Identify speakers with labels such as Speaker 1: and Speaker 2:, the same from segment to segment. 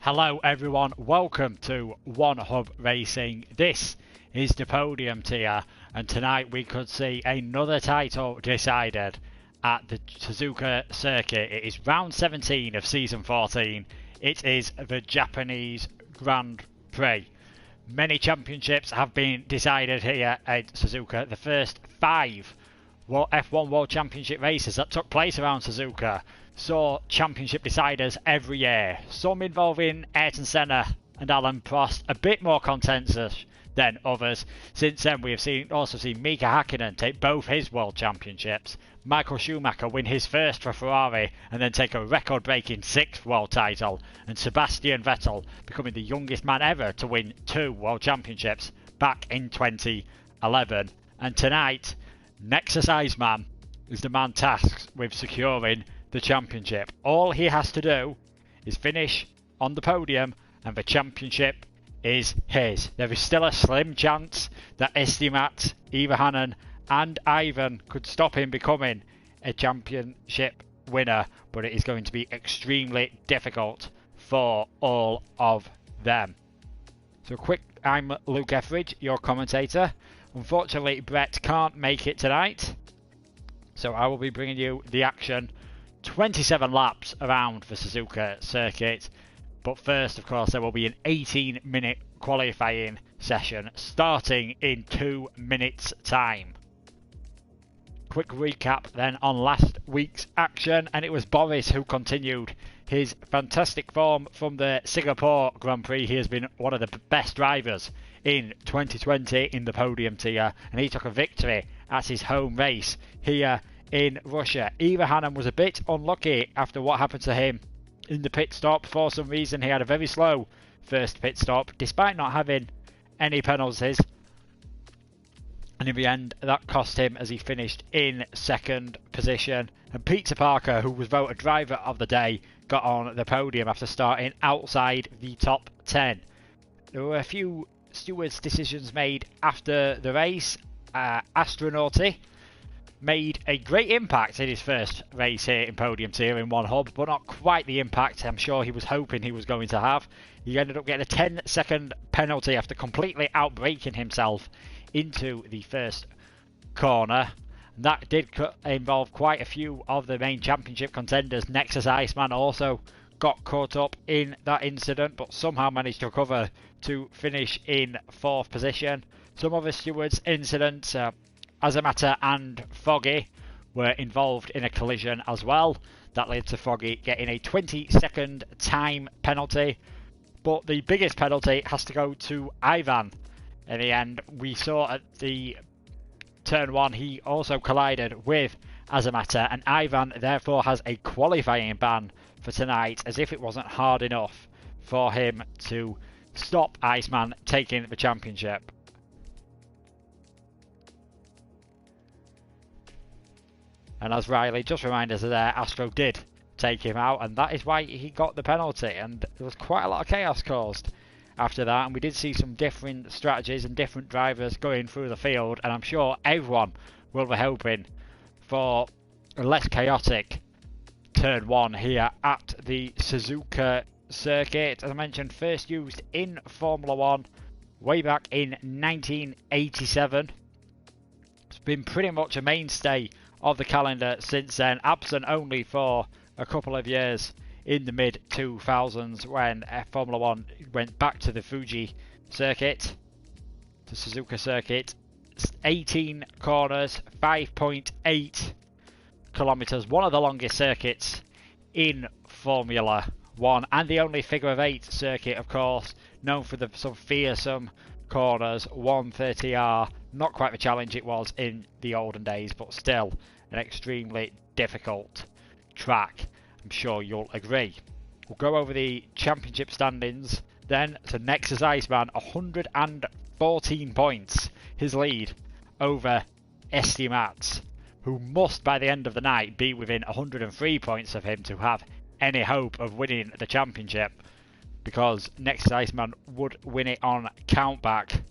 Speaker 1: Hello everyone, welcome to One Hub Racing. This is the Podium Tier, and tonight we could see another title decided at the Suzuka circuit. It is round 17 of season 14. It is the Japanese Grand Prix. Many championships have been decided here at Suzuka. The first 5 F1 World Championship races that took place around Suzuka saw championship deciders every year, some involving Ayrton Senna and Alain Prost, a bit more contentious than others. Since then we have also seen Mika Hakkinen take both his world championships, Michael Schumacher win his first for Ferrari and then take a record-breaking 6th world title, and Sebastian Vettel becoming the youngest man ever to win 2 world championships back in 2011. And tonight, Nexus Iceman is the man tasked with securing the championship. All he has to do is finish on the podium and the championship is his. There is still a slim chance that Estimat, Ivahanen and Ivan could stop him becoming a championship winner, but it is going to be extremely difficult for all of them. So I'm Luke Etheridge, your commentator. Unfortunately, Brett can't make it tonight, so I will be bringing you the action. 27 laps around the Suzuka circuit, but first, of course, there will be an 18-minute qualifying session starting in 2 minutes' time. Quick recap then on last week's action, and it was Boris who continued his fantastic form from the Singapore Grand Prix. He has been one of the best drivers in 2020 in the Podium Tier, and he took a victory at his home race here in Russia. Ivahanen was a bit unlucky after what happened to him in the pit stop. For some reason he had a very slow first pit stop despite not having any penalties, and in the end that cost him as he finished in 2nd position. And Peter Parker, who was voted driver of the day, got on the podium after starting outside the top 10. There were a few stewards' decisions made after the race. Astronauti made a great impact in his first race here in Podium Tier in One Hub, but not quite the impact I'm sure he was hoping he was going to have. He ended up getting a 10-second penalty after completely outbraking himself into the first corner. That did involve quite a few of the main championship contenders. Nexus Iceman also got caught up in that incident, but somehow managed to recover to finish in 4th position. Some other stewards' incidents, Azamata and Foggy were involved in a collision as well. That led to Foggy getting a 20-second time penalty. But the biggest penalty has to go to Ivan. In the end, we saw at the turn 1 he also collided with Azamata, and Ivan therefore has a qualifying ban for tonight, as if it wasn't hard enough for him to stop Iceman taking the championship. And as Riley just reminded us there, Astro did take him out, and that is why he got the penalty. And there was quite a lot of chaos caused after that, and we did see some different strategies and different drivers going through the field, and I'm sure everyone will be hoping for a less chaotic turn 1 here at the Suzuka circuit. As I mentioned, first used in Formula 1 way back in 1987. It's been pretty much a mainstay of the calendar since then, absent only for a couple of years in the mid-2000s when Formula 1 went back to the Fuji circuit, the Suzuka circuit. 18 corners, 5.8 kilometres, one of the longest circuits in Formula 1, and the only figure-of-8 circuit, of course, known for some fearsome corners. 130R, not quite the challenge it was in the olden days, but still an extremely difficult track. I'm sure you'll agree. We'll go over the championship standings then. So Nexus Iceman, 114 points, his lead over Estimat, who must by the end of the night be within 103 points of him to have any hope of winning the championship, because Nexus Iceman would win it on countback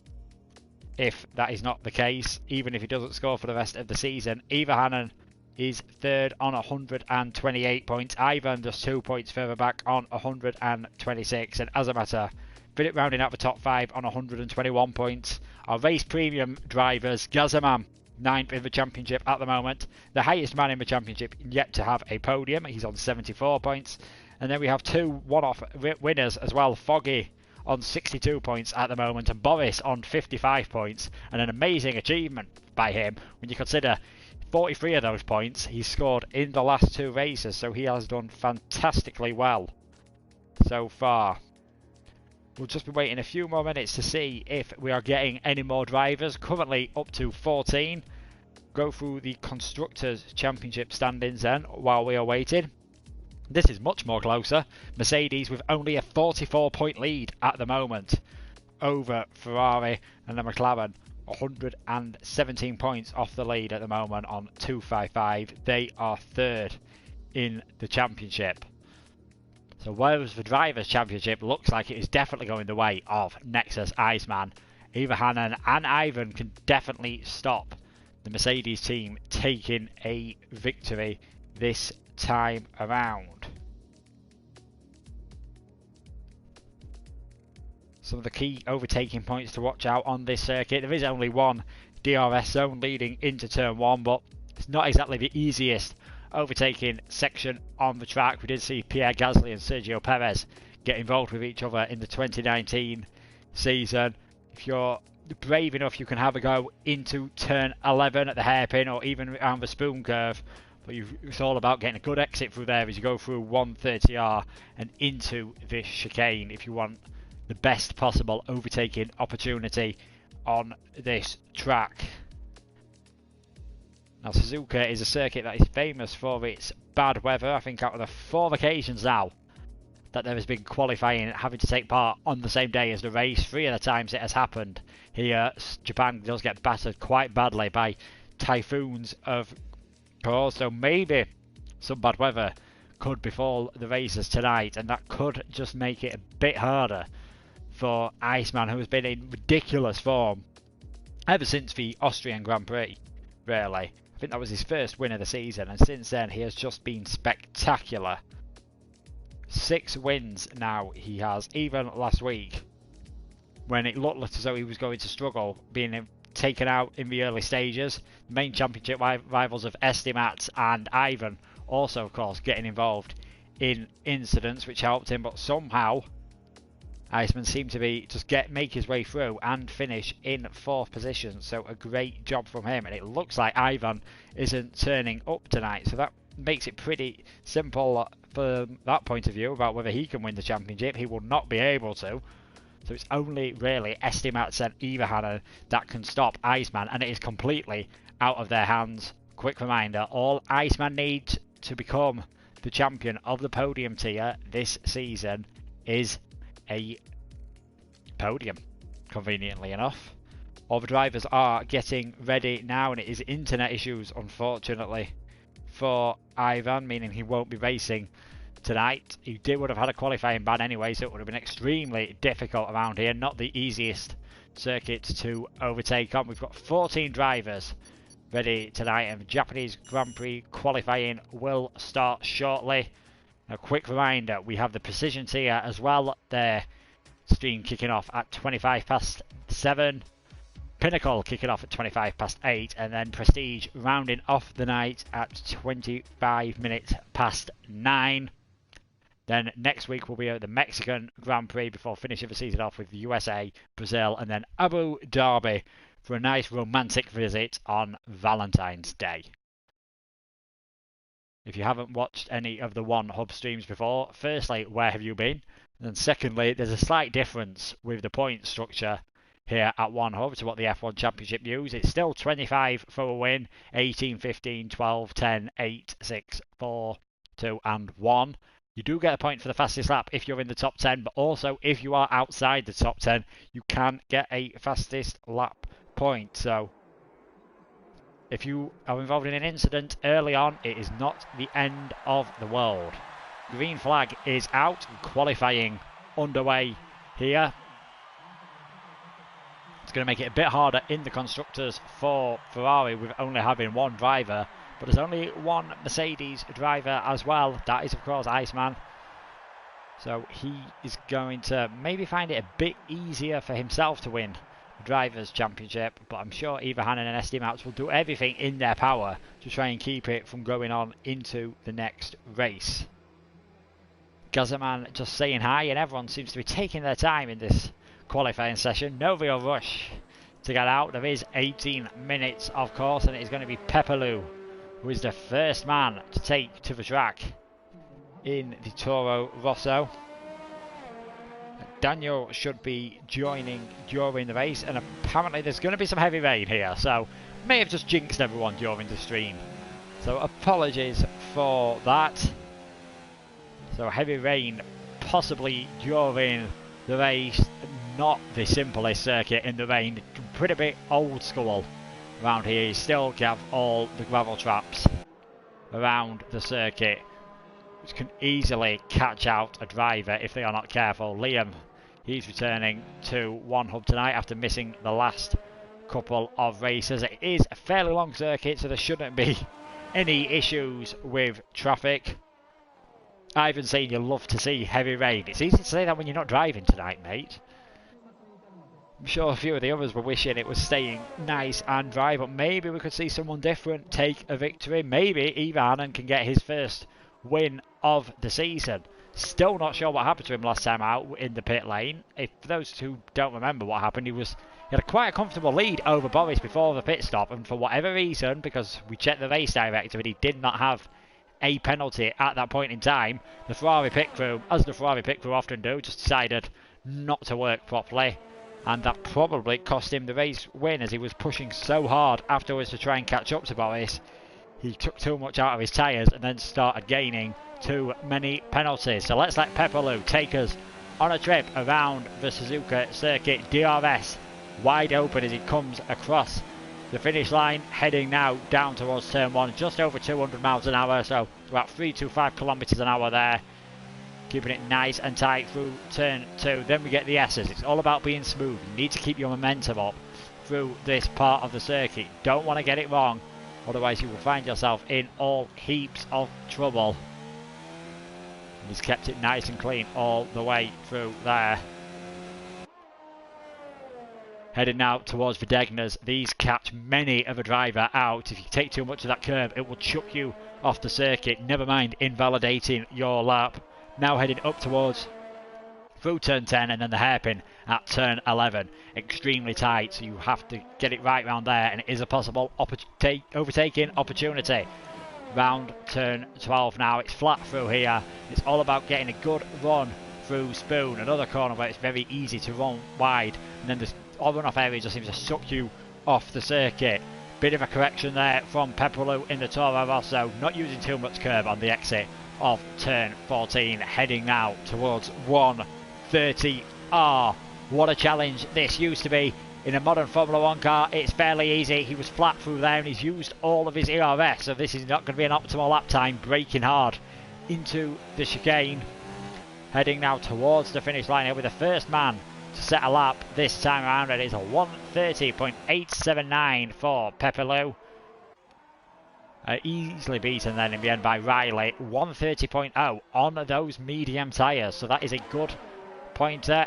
Speaker 1: if that is not the case, even if he doesn't score for the rest of the season. Ivahanen is third on 128 points. Ivan just 2 points further back on 126. And as a matter, Philip rounding out the top 5 on 121 points. Our race premium drivers, Gazaman, 9th in the championship at the moment. The highest man in the championship yet to have a podium. He's on 74 points. And then we have 2 one-off winners as well. Foggy on 62 points at the moment, and Boris on 55 points. And an amazing achievement by him when you consider 43 of those points he scored in the last 2 races, so he has done fantastically well so far. We'll just be waiting a few more minutes to see if we are getting any more drivers. Currently up to 14. Go through the Constructors' Championship standings then while we are waiting. This is much more closer. Mercedes with only a 44 point lead at the moment over Ferrari, and the McLaren 117 points off the lead at the moment on 255. They are third in the championship. So whereas the Drivers' Championship looks like it is definitely going the way of Nexus, Iceman, Eva Hannon and Ivan can definitely stop the Mercedes team taking a victory this time around. Some of the key overtaking points to watch out on this circuit. There is only one DRS zone leading into turn 1, but it's not exactly the easiest overtaking section on the track. We did see Pierre Gasly and Sergio Perez get involved with each other in the 2019 season. If you're brave enough, you can have a go into turn 11 at the hairpin or even around the spoon curve. But it's all about getting a good exit through there as you go through 130R and into this chicane if you want the best possible overtaking opportunity on this track. Now, Suzuka is a circuit that is famous for its bad weather. I think out of the 4 occasions now that there has been qualifying having to take part on the same day as the race, 3 of the times it has happened here, Japan does get battered quite badly by typhoons of course, so maybe some bad weather could befall the races tonight, and that could just make it a bit harder for Iceman, who has been in ridiculous form ever since the Austrian Grand Prix, really. I think that was his first win of the season, and since then he has just been spectacular. 6 wins now he has, even last week when it looked as though he was going to struggle, being taken out in the early stages. Main championship rivals of Estimat and Ivan also, of course, getting involved in incidents which helped him, but somehow Iceman seemed to be just make his way through and finish in 4th position, so a great job from him. And it looks like Ivan isn't turning up tonight, so that makes it pretty simple from that point of view about whether he can win the championship. He will not be able to, so it's only really Estimats and Ivahanna that can stop Iceman, and it is completely out of their hands. Quick reminder, all Iceman needs to become the champion of the podium tier this season is a podium, conveniently enough. All the drivers are getting ready now, and it is internet issues, unfortunately, for Ivan, meaning he won't be racing tonight. He would have had a qualifying ban anyway, so it would have been extremely difficult around here. Not the easiest circuit to overtake on. We've got 14 drivers ready tonight, and the Japanese Grand Prix qualifying will start shortly. A quick reminder, we have the Precision tier as well. Their stream kicking off at 7:25. Pinnacle kicking off at 8:25, and then Prestige rounding off the night at 9:25. Then next week will be the Mexican Grand Prix before finishing the season off with the USA, Brazil, and then Abu Dhabi for a nice romantic visit on Valentine's Day. If you haven't watched any of the One Hub streams before, firstly, where have you been? And secondly, there's a slight difference with the point structure here at One Hub to what the F1 Championship use. It's still 25 for a win, 18, 15, 12, 10, 8, 6, 4, 2 and 1. You do get a point for the fastest lap if you're in the top 10, but also if you are outside the top 10, you can get a fastest lap point. So if you are involved in an incident early on, it is not the end of the world. Green flag is out, qualifying underway here. It's going to make it a bit harder in the constructors for Ferrari with only having one driver But there's only one Mercedes driver as well. That is, of course, Iceman. So he is going to maybe find it a bit easier for himself to win the Drivers' Championship. But I'm sure Eva Hannon and SD Max will do everything in their power to try and keep it from going on into the next race. Gazzaman just saying hi, and everyone seems to be taking their time in this qualifying session. No real rush to get out. There is 18 minutes, of course, and it is going to be Pepperloo who is the first man to take to the track in the Toro Rosso. Daniel should be joining during the race, and apparently there's going to be some heavy rain here, so may have just jinxed everyone during the stream. So apologies for that. So heavy rain possibly during the race. Not the simplest circuit in the rain. Pretty bit old school around here. You still have all the gravel traps around the circuit, which can easily catch out a driver if they are not careful. Liam, he's returning to One Hub tonight after missing the last couple of races. It is a fairly long circuit, so there shouldn't be any issues with traffic. Ivan saying you love to see heavy rain. It's easy to say that when you're not driving tonight, mate. I'm sure a few of the others were wishing it was staying nice and dry, but maybe we could see someone different take a victory. Maybe Eva Hannon can get his first win of the season. Still not sure what happened to him last time out in the pit lane. If those who don't remember what happened, he had quite a comfortable lead over Boris before the pit stop, and for whatever reason, because we checked the race director and he did not have a penalty at that point in time, the Ferrari pit crew, as the Ferrari pit crew often do, just decided not to work properly, and that probably cost him the race win, as he was pushing so hard afterwards to try and catch up to Boris. He took too much out of his tyres and then started gaining too many penalties. So let's let Pepperloo take us on a trip around the Suzuka circuit. DRS wide open as he comes across the finish line, heading now down towards turn 1, just over 200 miles an hour, so about 325 kilometres an hour there. Keeping it nice and tight through turn 2. Then we get the S's. It's all about being smooth. You need to keep your momentum up through this part of the circuit. Don't want to get it wrong, otherwise you will find yourself in all heaps of trouble. And he's kept it nice and clean all the way through there. Heading now towards the Degners. These catch many of a driver out. If you take too much of that curve, it will chuck you off the circuit. Never mind invalidating your lap. Now heading up towards through turn 10 and then the hairpin at turn 11. Extremely tight, so you have to get it right round there, and it is a possible overtaking opportunity. Round turn 12 now. It's flat through here. It's all about getting a good run through Spoon. Another corner where it's very easy to run wide, and then this runoff area just seems to suck you off the circuit. Bit of a correction there from Pepperloo in the Toro Rosso, not using too much curb on the exit of turn 14, heading now towards 130R. What a challenge this used to be in a modern Formula 1 car. It's fairly easy. He was flat through there and he's used all of his ERS, so this is not going to be an optimal lap time, braking hard into the chicane. Heading now towards the finish line. He'll be the first man to set a lap this time around. It is a 1:30.879 for Pepperloo. Easily beaten then in the end by Riley. 1:30.0 on those medium tyres, so that is a good pointer.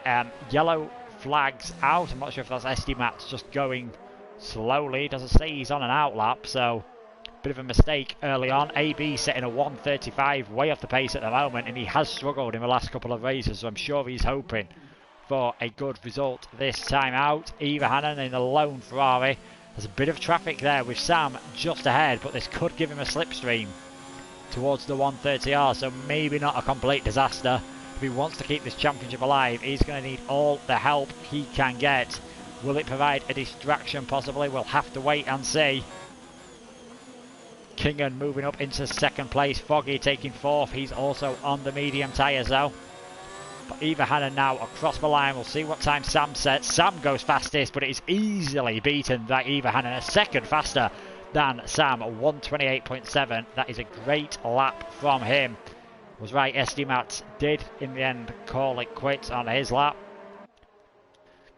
Speaker 1: Yellow flags out. I'm not sure if that's SD Max just going slowly. Doesn't say he's on an outlap, so bit of a mistake early on. AB setting a 1:35, way off the pace at the moment, and he has struggled in the last couple of races, so I'm sure he's hoping for a good result this time out. Eva Hannon in the lone Ferrari. There's a bit of traffic there with Sam just ahead, but this could give him a slipstream towards the 130R, so maybe not a complete disaster. If he wants to keep this championship alive, he's going to need all the help he can get. Will it provide a distraction possibly? We'll have to wait and see. Kingan moving up into second place. Foggy taking fourth. He's also on the medium tyres though. But Eva Hannon now across the line. We'll see what time Sam sets. Sam goes fastest, but it is easily beaten by Eva Hannon. A second faster than Sam, 1:28.7. That is a great lap from him. Was right, SD Max did in the end call it quits on his lap.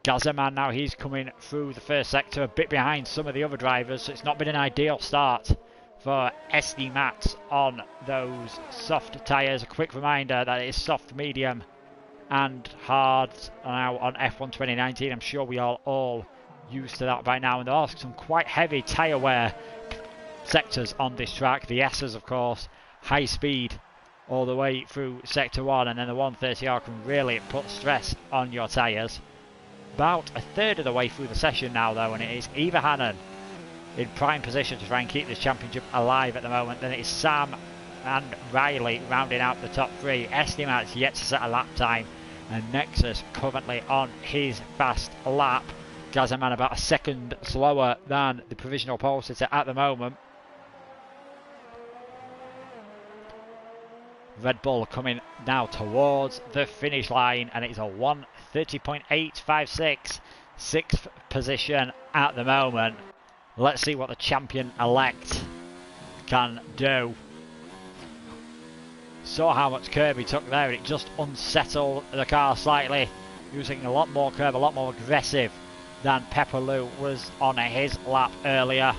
Speaker 1: Gazzaman now, he's coming through the first sector, a bit behind some of the other drivers, so it's not been an ideal start for SD Mats on those soft tyres. A quick reminder that it is soft, medium and hard now on F1 2019. I'm sure we are all used to that by now, and there are some quite heavy tyre wear sectors on this track. The S's, of course, high speed all the way through sector 1, and then the 130R can really put stress on your tyres. About a third of the way through the session now though, and it is Eva Hannon in prime position to try and keep this championship alive at the moment. Then it is Sam and Riley rounding out the top 3. Estimat's yet to set a lap time, and Nexus currently on his fast lap. Gazzaman about a second slower than the provisional pole sitter at the moment. Red Bull coming now towards the finish line, and it's a 1:30.856, 6th position at the moment. Let's see what the champion-elect can do. Saw how much curb he took there, it just unsettled the car slightly, using a lot more curb, a lot more aggressive than Pepper Lou was on his lap earlier.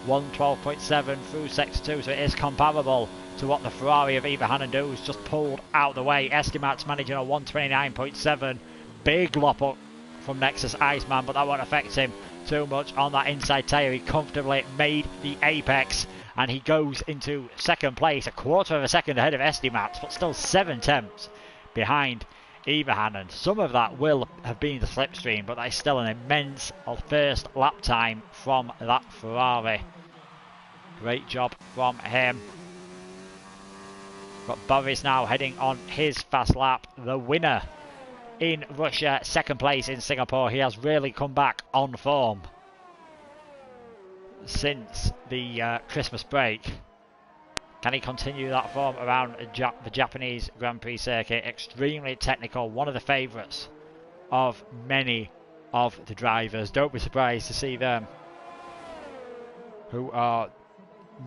Speaker 1: 1:12.7 through sector 2, so it is comparable to what the Ferrari of Eva Hannon does, just pulled out the way. Estimat's managing a 1:29.7. Big lop up from Nexus Iceman, but that won't affect him too much on that inside tyre. He comfortably made the apex, and he goes into second place, a quarter of a second ahead of Estimat's, but still 7 tenths behind Eva Hannon. Some of that will have been the slipstream, but that is still an immense first lap time from that Ferrari. Great job from him. Got Boris now heading on his fast lap. The winner in Russia, second place in Singapore. He has really come back on form since the Christmas break. Can he continue that form around the Japanese Grand Prix circuit? Extremely technical, one of the favourites of many of the drivers. Don't be surprised to see them, who are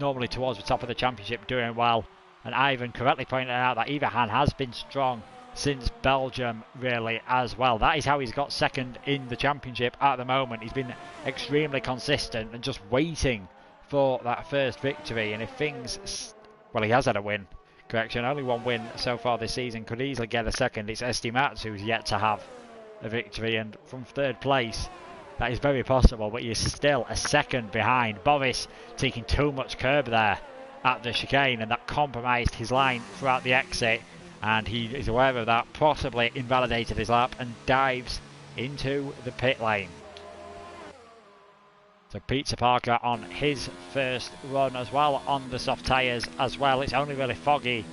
Speaker 1: normally towards the top of the championship, doing well. And Ivan correctly pointed out that Eva Han has been strong since Belgium, really, as well. That is how he's got second in the championship at the moment. He's been extremely consistent and just waiting for that first victory. And if things... Well, he has had a win. Correction, only one win so far this season. Could easily get a second. It's SD Mats who's yet to have a victory. And from third place, that is very possible. But he is still a second behind. Boris taking too much curb there at the chicane, and that compromised his line throughout the exit, and he is aware of that, possibly invalidated his lap, and dives into the pit lane. So Peter Parker on his first run as well on the soft tyres as well. It's only really Foggy,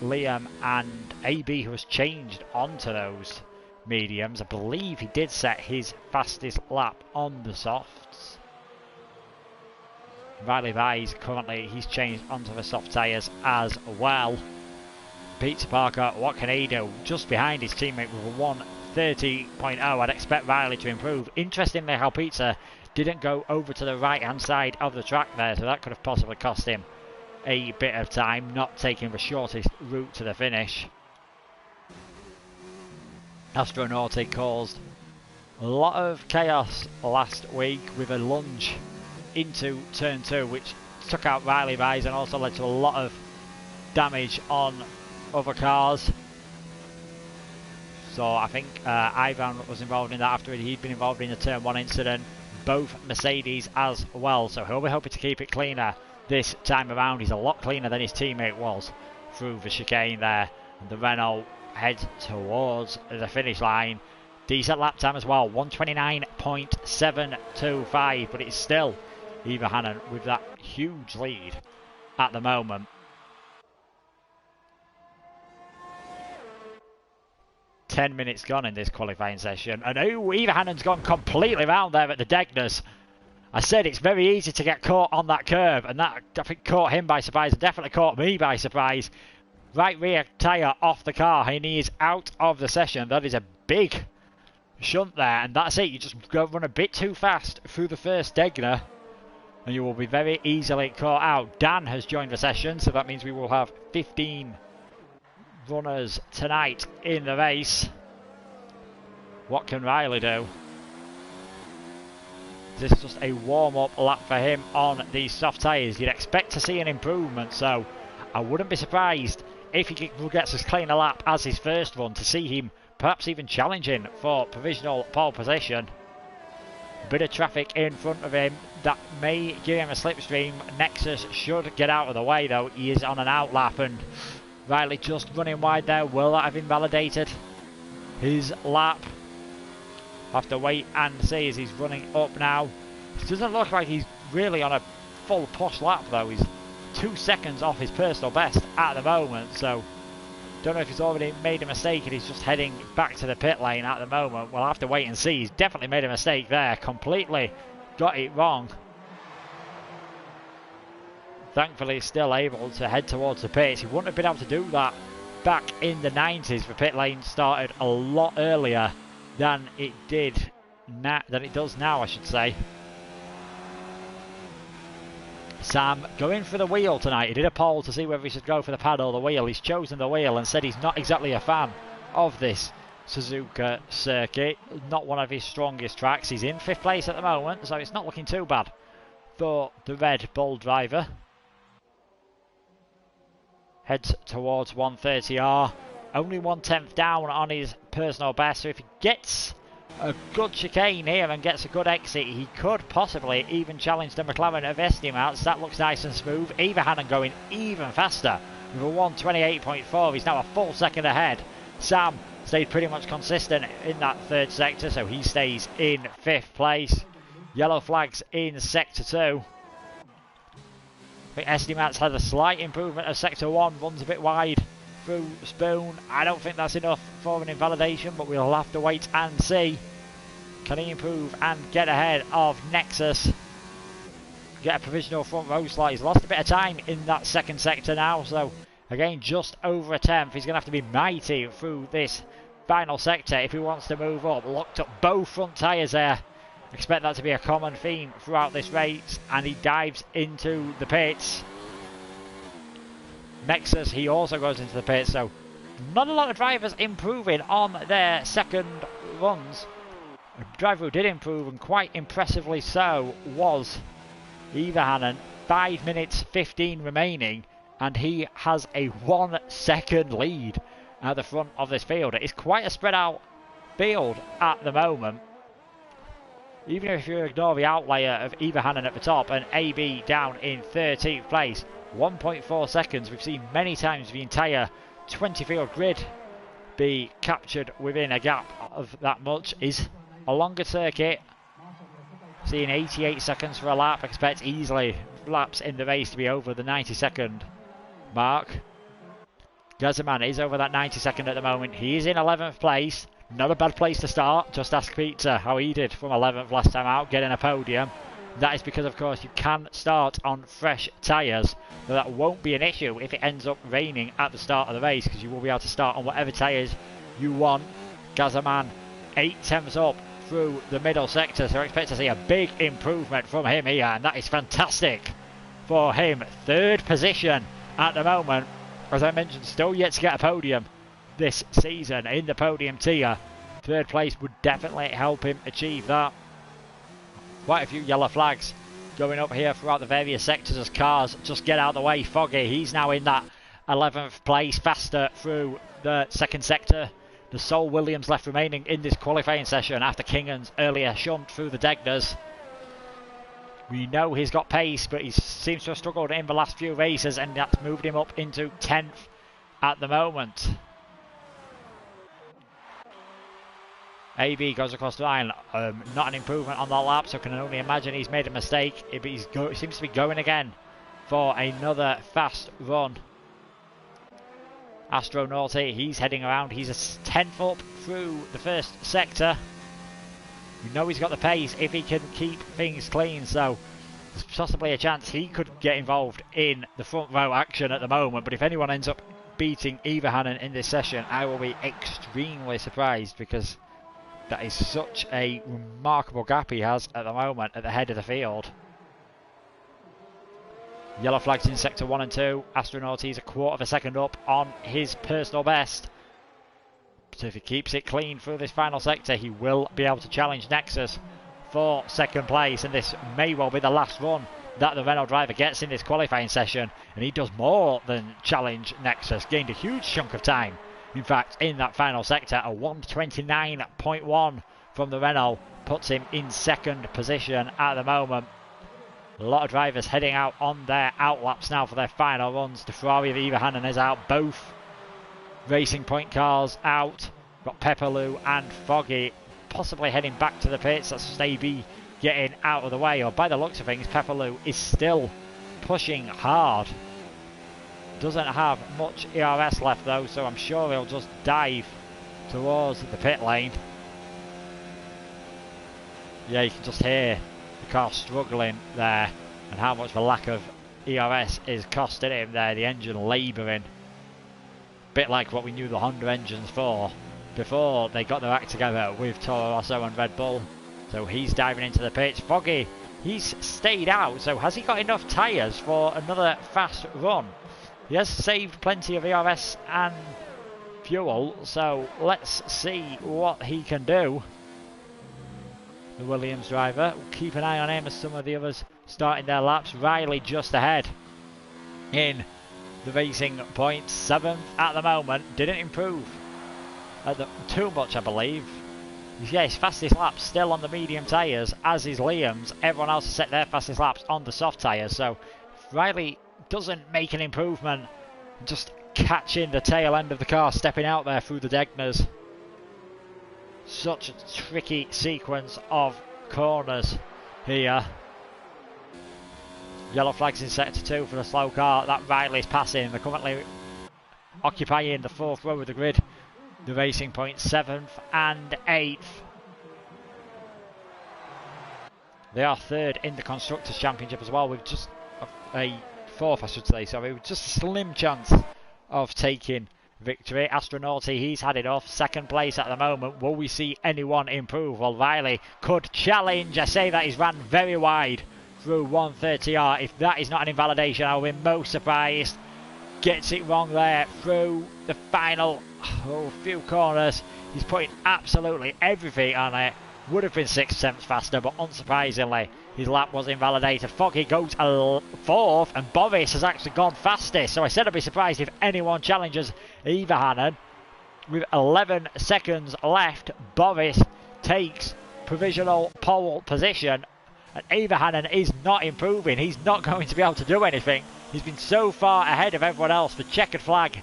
Speaker 1: Liam and AB who has changed onto those mediums. I believe he did set his fastest lap on the softs. Riley Vise currently, he's changed onto the soft tyres as well. Peter Parker, what can he do? Just behind his teammate with a 1:30.0. I'd expect Riley to improve. Interestingly how Peter didn't go over to the right hand side of the track there, so that could have possibly cost him a bit of time, not taking the shortest route to the finish. Astronautic caused a lot of chaos last week with a lunge into turn 2, which took out Riley Vise and also led to a lot of damage on other cars. So I think Ivan was involved in that after he'd been involved in the turn 1 incident. Both Mercedes as well, so he'll be hoping to keep it cleaner this time around. He's a lot cleaner than his teammate was through the chicane there. And the Renault heads towards the finish line. Decent lap time as well, 1:29.725, but it's still Eva Hannon with that huge lead at the moment. Ten minutes gone in this qualifying session, and Eva Hannon's gone completely round there at the Degners. I said it's very easy to get caught on that curve, and that I think caught him by surprise. It definitely caught me by surprise. Right rear tyre off the car, and he is out of the session. That is a big shunt there, and that's it. You just go run a bit too fast through the first Degner, and you will be very easily caught out. Dan has joined the session, so that means we will have 15 runners tonight in the race. What can Riley do? This is just a warm-up lap for him on these soft tyres. You'd expect to see an improvement, so I wouldn't be surprised if he gets as clean a lap as his first one to see him perhaps even challenging for provisional pole position. Bit of traffic in front of him that may give him a slipstream. Nexus should get out of the way though. He is on an out lap and Riley just running wide there. Will that have invalidated his lap? Have to wait and see as he's running up now. It doesn't look like he's really on a full push lap though. He's 2 seconds off his personal best at the moment, so don't know if he's already made a mistake and he's just heading back to the pit lane at the moment. We'll have to wait and see. He's definitely made a mistake there. Completely got it wrong. Thankfully, he's still able to head towards the pits. He wouldn't have been able to do that back in the 90s. The pit lane started a lot earlier than it does now, I should say. Sam going for the wheel tonight. He did a poll to see whether he should go for the pad or the wheel. He's chosen the wheel and said he's not exactly a fan of this Suzuka circuit. Not one of his strongest tracks. He's in 5th place at the moment, so it's not looking too bad for the Red Bull driver. Heads towards 130R. Only 1/10 down on his personal best, so if he gets a good chicane here and gets a good exit, he could possibly even challenge the McLaren of estimates. That looks nice and smooth. Everhanen going even faster with a 1:28.4. He's now a full second ahead. Sam stayed pretty much consistent in that 3rd sector, so he stays in 5th place. Yellow flags in sector 2. I think estimates had a slight improvement of sector 1, runs a bit wide through Spoon. I don't think that's enough for an invalidation, but we'll have to wait and see. Can he improve and get ahead of Nexus? Get a provisional front row slot. He's lost a bit of time in that 2nd sector now, so again just over a 10th. He's going to have to be mighty through this final sector if he wants to move up. Locked up both front tyres there. Expect that to be a common theme throughout this race, and he dives into the pits. Nexus, he also goes into the pits, so not a lot of drivers improving on their second runs. A driver who did improve, and quite impressively so, was Everhanen. 5 minutes 15 remaining, and he has a 1 second lead at the front of this field. It is quite a spread out field at the moment. Even if you ignore the outlier of Everhanen at the top and AB down in 13th place, 1.4 seconds. We've seen many times the entire 20 field grid be captured within a gap of that much. Is a longer circuit. Seeing 88 seconds for a lap. Expect easily laps in the race to be over the 90-second mark. Gazaman is over that 90-second at the moment. He is in 11th place. Not a bad place to start. Just ask Peter how he did from 11th last time out, getting a podium. That is because, of course, you can start on fresh tyres. But that won't be an issue if it ends up raining at the start of the race, because you will be able to start on whatever tyres you want. Gazaman 8/10 up through the middle sector, so I expect to see a big improvement from him here, and that is fantastic for him. 3rd position at the moment. As I mentioned, still yet to get a podium this season in the podium tier. 3rd place would definitely help him achieve that. Quite a few yellow flags going up here throughout the various sectors as cars just get out of the way. Foggy, he's now in that 11th place, faster through the 2nd sector. The sole Williams left remaining in this qualifying session after Kingan's earlier shunt through the Degners. We know he's got pace, but he seems to have struggled in the last few races, and that's moved him up into 10th at the moment. AB goes across the line. Not an improvement on that lap, so I can only imagine he's made a mistake. He seems to be going again for another fast run. Astronauty, he's heading around. He's a 10th up through the 1st sector. We know he's got the pace if he can keep things clean, so there's possibly a chance he could get involved in the front row action at the moment. But if anyone ends up beating Everhanen in this session, I will be extremely surprised, because that is such a remarkable gap he has at the moment at the head of the field. Yellow flags in sector 1 and 2. Astronauty is a 1/4 of a second up on his personal best. So if he keeps it clean through this final sector, he will be able to challenge Nexus for second place, and this may well be the last run that the Renault driver gets in this qualifying session, and he does more than challenge Nexus. Gained a huge chunk of time, in fact, in that final sector. A 1:29.1 from the Renault puts him in second position at the moment. A lot of drivers heading out on their outlaps now for their final runs. The Ferrari of Ivahanen is out, both Racing Point cars out. Got Pepperloo and Foggy possibly heading back to the pits. That's Staby getting out of the way, or by the looks of things, Pepperloo is still pushing hard. Doesn't have much ERS left though, so I'm sure he'll just dive towards the pit lane. Yeah, you can just hear the car struggling there, and how much the lack of ERS is costing him there. The engine labouring, bit like what we knew the Honda engines for before they got their act together with Toro Rosso and Red Bull. So he's diving into the pits. Foggy, he's stayed out, so has he got enough tyres for another fast run? He has saved plenty of ERS and fuel, so let's see what he can do. The Williams driver, we'll keep an eye on him as some of the others starting their laps. Riley just ahead in the Racing Point, 7th at the moment. Didn't improve too much, I believe. Yeah, his fastest laps still on the medium tyres, as is Liam's. Everyone else has set their fastest laps on the soft tyres, so if Riley doesn't make an improvement, just catching the tail end of the car, stepping out there through the Degners. Such a tricky sequence of corners here. Yellow flags in sector 2 for the slow car that Riley's passing. They're currently occupying the 4th row of the grid. The Racing Point 7th and 8th. They are 3rd in the Constructors' Championship as well, with just a 4th, I should say, sorry, with just a slim chance of taking victory. Astronauti, he's had it off, 2nd place at the moment. Will we see anyone improve? Well, Riley could challenge. I say that he's ran very wide through 130R. If that is not an invalidation, I'll be most surprised. Gets it wrong there through the final few corners. He's putting absolutely everything on it. Would have been 6/10 faster, but unsurprisingly his lap was invalidated. Foggy goes 4th, and Boris has actually gone fastest, so I said I'd be surprised if anyone challenges Ivahanen. With 11 seconds left, Boris takes provisional pole position, and Ivahanen is not improving. He's not going to be able to do anything. He's been so far ahead of everyone else. The checkered flag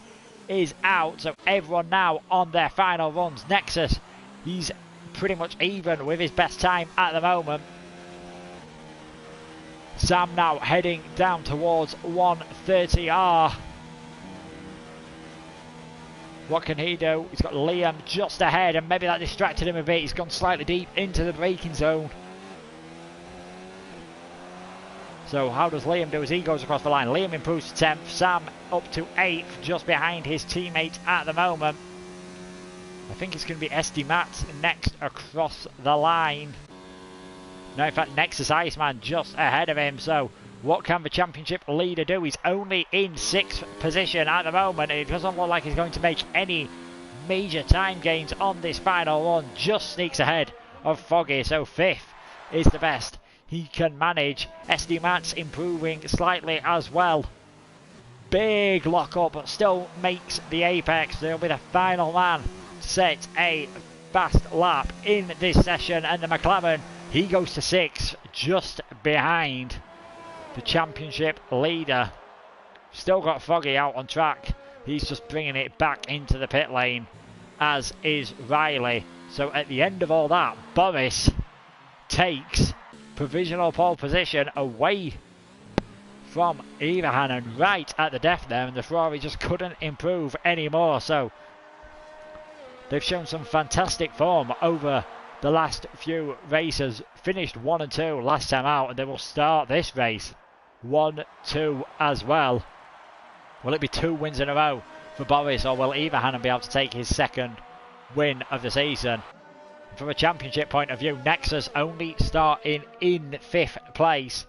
Speaker 1: is out, so everyone now on their final runs. Nexus, he's pretty much even with his best time at the moment. Sam now heading down towards 130R. What can he do? He's got Liam just ahead, and maybe that distracted him a bit. He's gone slightly deep into the braking zone. So how does Liam do as he goes across the line? Liam improves to 10th, Sam up to 8th, just behind his teammate at the moment. I think it's going to be SD Matt next across the line. No, in fact, Nexus Iceman just ahead of him. So what can the championship leader do? He's only in 6th position at the moment. It doesn't look like he's going to make any major time gains on this final run. Just sneaks ahead of Foggy. So 5th is the best he can manage. SD Matt's improving slightly as well. Big lock up, but still makes the apex. He'll be the final man to set a fast lap in this session, and the McLaren, he goes to 6th, just behind the championship leader. Still got Foggy out on track. He's just bringing it back into the pit lane, as is Riley. So at the end of all that, Boris takes provisional pole position away from Ivahanen right at the death there, and the Ferrari just couldn't improve anymore. So they've shown some fantastic form over the last few races. Finished 1 and 2 last time out, and they will start this race 1-2 as well. Will it be 2 wins in a row for Boris, or will Ivahanen be able to take his 2nd win of the season? From a championship point of view, Nexus only starting in 5th place.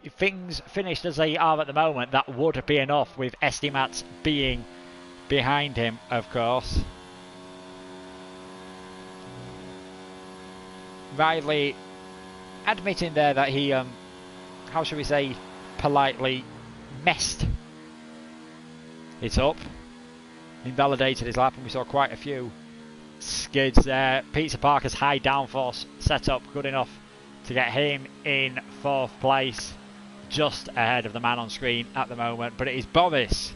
Speaker 1: If things finished as they are at the moment, that would be enough, with Estimat being behind him, of course. Riley admitting there that he, how should we say, politely messed it up, invalidated his lap, and we saw quite a few skids there. Peter Parker's high downforce setup good enough to get him in 4th place, just ahead of the man on screen at the moment. But it is Boris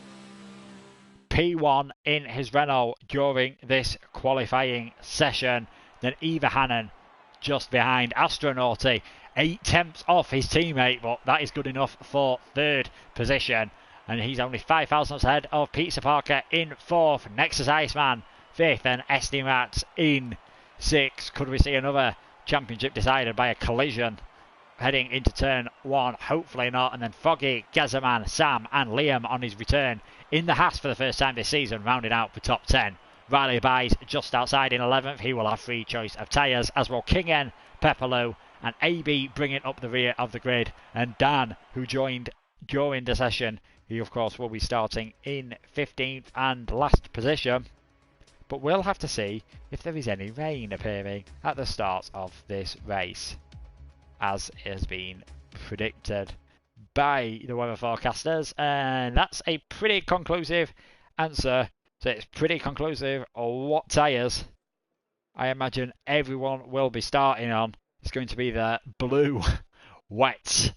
Speaker 1: P1 in his Renault during this qualifying session. Then Eva Hannon just behind. Astronauty 8 tenths off his teammate, but that is good enough for 3rd position. And he's only 5 thousandths ahead of Peter Parker in 4th. Nexus Iceman 5th, and SD Mats in 6th. Could we see another championship decided by a collision heading into turn 1? Hopefully not. And then Foggy, Gazaman, Sam and Liam on his return in the Haas for the first time this season, rounding out the top 10. Riley Buys just outside in 11th. He will have free choice of tyres, as will Kingen, Pepperloo and AB bringing up the rear of the grid. And Dan, who joined during the session, he of course will be starting in 15th and last position. But we'll have to see if there is any rain appearing at the start of this race, as has been predicted by the weather forecasters. And that's a pretty conclusive answer. So it's pretty conclusive on what tyres I imagine everyone will be starting on. It's going to be the blue wets.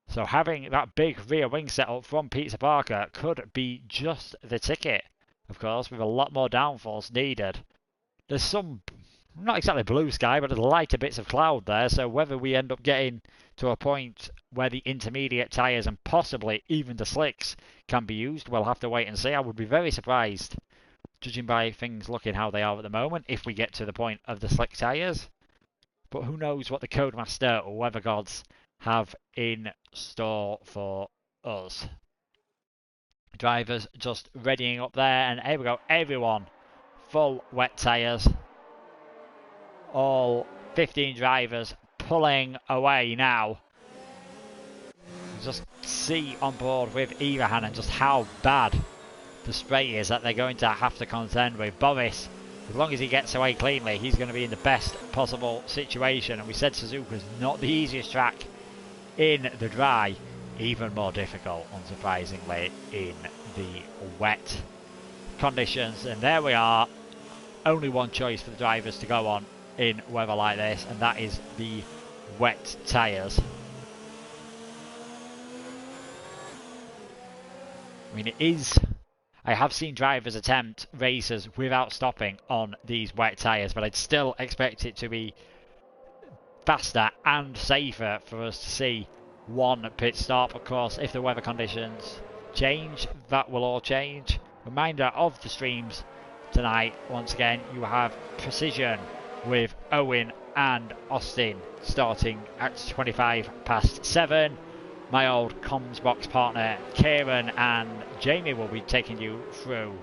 Speaker 1: So having that big rear wing setup from Peter Parker could be just the ticket, of course, with a lot more downforce needed. There's some, not exactly blue sky, but there's lighter bits of cloud there, so whether we end up getting to a point where the intermediate tyres and possibly even the slicks can be used, we'll have to wait and see. I would be very surprised, judging by things looking how they are at the moment, if we get to the point of the slick tyres. But who knows what the Codemaster or weather gods have in store for us. Drivers just readying up there, and here we go, everyone full wet tyres. All 15 drivers pulling away now. Just see on board with Eva Hannon just how bad the spray is that they're going to have to contend with. Boris, as long as he gets away cleanly, he's going to be in the best possible situation. And we said Suzuka's not the easiest track in the dry, even more difficult, unsurprisingly, in the wet conditions. And there we are, only one choice for the drivers to go on in weather like this, and that is the wet tyres. I mean, I have seen drivers attempt races without stopping on these wet tyres, but I'd still expect it to be faster and safer for us to see one pit stop. Of course, if the weather conditions change, that will all change. Reminder of the streams tonight, once again, you have Precision with Owen and Austin starting at 7:25. My old comms box partner Kieran and Jamie will be taking you through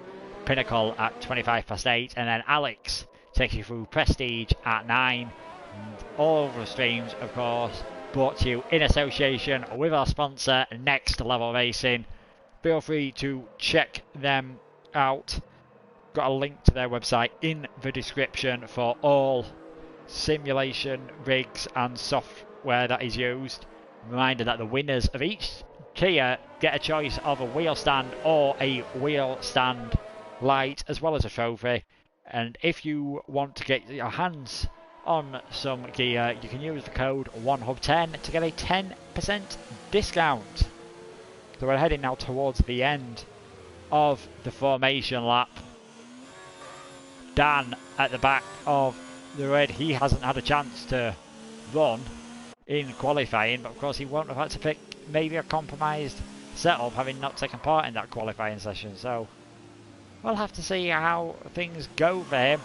Speaker 1: Pinnacle at 8:25, and then Alex taking you through Prestige at 9. And all of the streams, of course, brought to you in association with our sponsor, Next Level Racing. Feel free to check them out. Got a link to their website in the description for all simulation rigs and software that is used. Reminder that the winners of each tier get a choice of a wheel stand or a wheel stand light, as well as a trophy. And if you want to get your hands on some gear, you can use the code 1hub10 to get a 10% discount. So we're heading now towards the end of the formation lap. Dan at the back of the grid, he hasn't had a chance to run in qualifying, but of course he won't have had to pick maybe a compromised setup, having not taken part in that qualifying session. So we'll have to see how things go for him.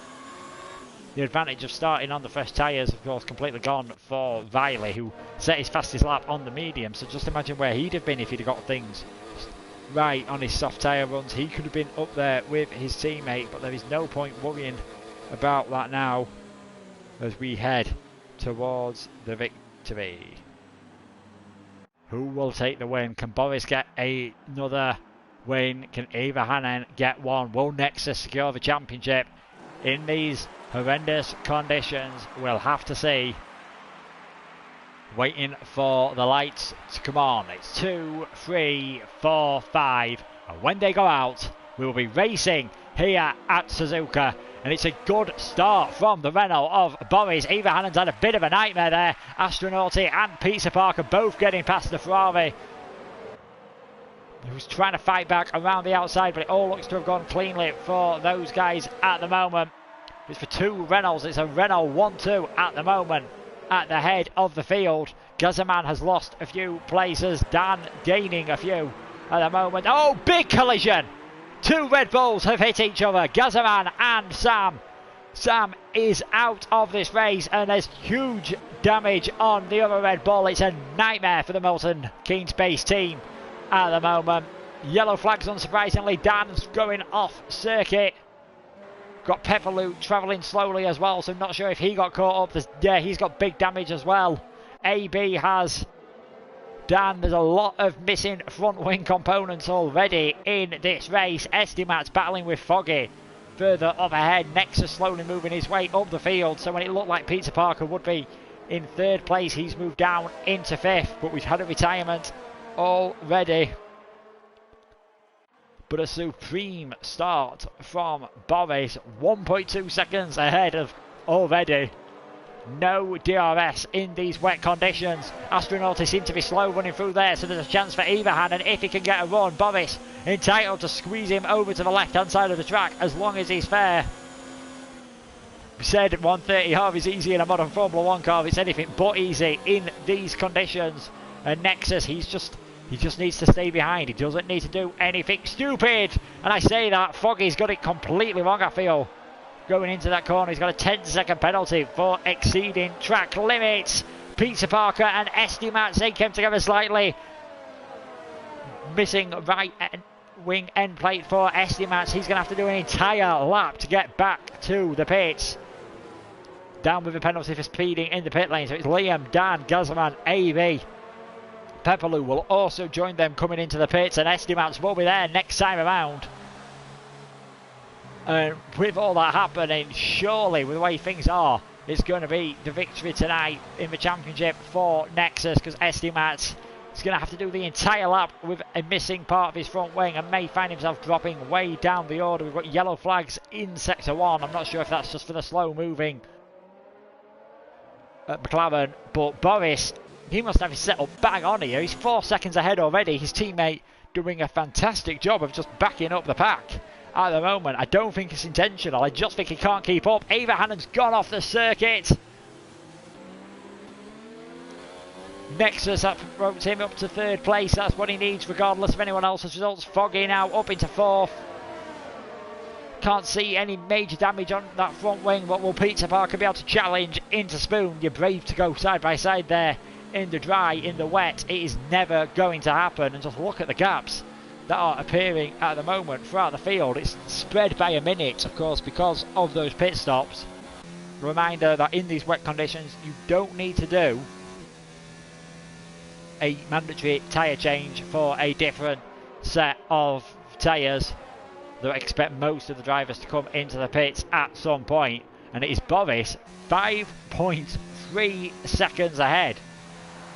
Speaker 1: The advantage of starting on the fresh tyres, of course, completely gone for Riley, who set his fastest lap on the medium. So just imagine where he'd have been if he'd have got things right on his soft tyre runs. He could have been up there with his teammate, but there is no point worrying about that now as we head towards the victory. Who will take the win? Can Boris get another win? Can Eva Hannon get one? Will Nexus secure the championship in these Horrendous conditions. We'll have to see. Waiting for the lights to come on. It's 2, 3, 4, 5. And when they go out, we will be racing here at Suzuka. And it's a good start from the Renault of Boris. Eva Hannon's had a bit of a nightmare there. Astronauti and Peter Parker both getting past the Ferrari. He was trying to fight back around the outside, but it all looks to have gone cleanly for those guys at the moment. It's for two Renaults. It's a Renault 1-2 at the moment at the head of the field. Gazaman has lost a few places. Dan gaining a few at the moment. Oh, big collision! Two Red Bulls have hit each other. Gazaman and Sam. Sam is out of this race, and there's huge damage on the other Red Bull. It's a nightmare for the Milton Keynes Space team at the moment. Yellow flags, unsurprisingly. Dan's going off circuit. Got Pepperloo travelling slowly as well, so not sure if he got caught up. Yeah, he's got big damage as well. AB has Dan. There's a lot of missing front wing components already in this race. Estimat's battling with Foggy further up ahead. Nexus slowly moving his way up the field, so when it looked like Peter Parker would be in third place, he's moved down into fifth, but we've had a retirement already. But a supreme start from Boris. 1.2 seconds ahead of already. No DRS in these wet conditions. Astronauti seem to be slow running through there, so there's a chance for Everhan, and if he can get a run, Boris entitled to squeeze him over to the left hand side of the track as long as he's fair. We said 130R is easy in a modern Formula 1 car. It's anything but easy in these conditions. And Nexus, he just needs to stay behind. He doesn't need to do anything stupid. And I say that, Foggy's got it completely wrong, I feel. Going into that corner, he's got a 10-second penalty for exceeding track limits. Peter Parker and Estimat, they came together slightly. Missing right wing end plate for Estimat. He's going to have to do an entire lap to get back to the pits. Down with a penalty for speeding in the pit lane. So it's Liam, Dan, Gazman, AB. Pepperloo will also join them coming into the pits, and Estimats will be there next time around. And with all that happening, surely with the way things are, it's going to be the victory tonight in the championship for Nexus, because Estimats is going to have to do the entire lap with a missing part of his front wing and may find himself dropping way down the order. We've got yellow flags in sector 1. I'm not sure if that's just for the slow moving McLaren, but Boris, he must have his setup bang on here. He's 4 seconds ahead already. His teammate doing a fantastic job of just backing up the pack at the moment. I don't think it's intentional. I just think he can't keep up. Eva Hannon's gone off the circuit. Nexus promotes him up to third place. That's what he needs regardless of anyone else's results. Foggy now up into fourth. Can't see any major damage on that front wing, but will Peter Parker be able to challenge into Spoon? You're brave to go side by side there in the dry, in the wet. It is never going to happen. And just look at the gaps that are appearing at the moment throughout the field. It's spread by a minute, of course, because of those pit stops. Reminder that in these wet conditions, you don't need to do a mandatory tyre change for a different set of tyres. They expect most of the drivers to come into the pits at some point, and it is Boris 5.3 seconds ahead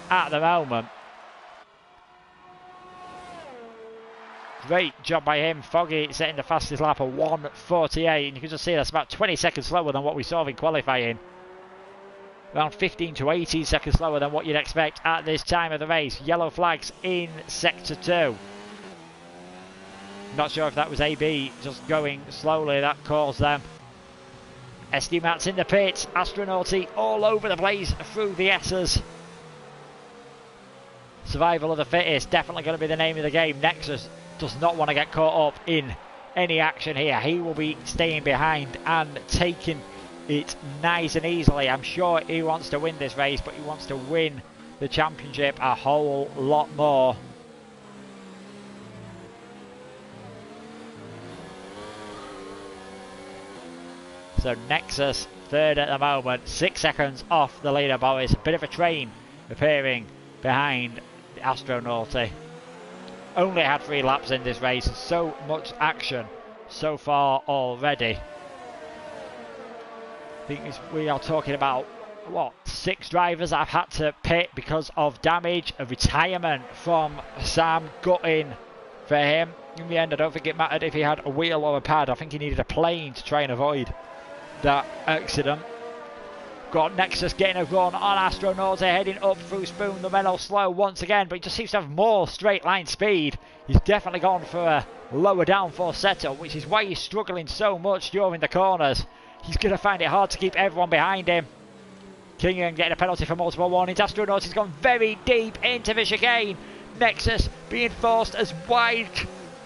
Speaker 1: at the moment. Great job by him. Foggy setting the fastest lap of 1:48, and you can just see that's about 20 seconds slower than what we saw in qualifying. Around 15 to 18 seconds slower than what you'd expect at this time of the race. Yellow flags in sector 2. Not sure if that was AB just going slowly that caused them. Estimat's in the pits. Astronauti all over the place through the S's. Survival of the fittest, definitely going to be the name of the game. Nexus does not want to get caught up in any action here. He will be staying behind and taking it nice and easily. I'm sure he wants to win this race, but he wants to win the championship a whole lot more. So Nexus third at the moment, 6 seconds off the leader Boris. A bit of a train appearing behind the Astronauti. Only had 3 laps in this race, so much action so far already. think we are talking about, what, 6 drivers that have had to pit because of damage. A retirement from Sam, gutting for him. In the end, I don't think it mattered if he had a wheel or a pad. I think he needed a plane to try and avoid that accident. Got Nexus getting a run on Astronauts, heading up through Spoon. The Renault slow once again, but he just seems to have more straight line speed. He's definitely gone for a lower downforce setup, which is why he's struggling so much during the corners. He's going to find it hard to keep everyone behind him. Kingan getting a penalty for multiple warnings. Astronauts has gone very deep into the chicane. Nexus being forced as wide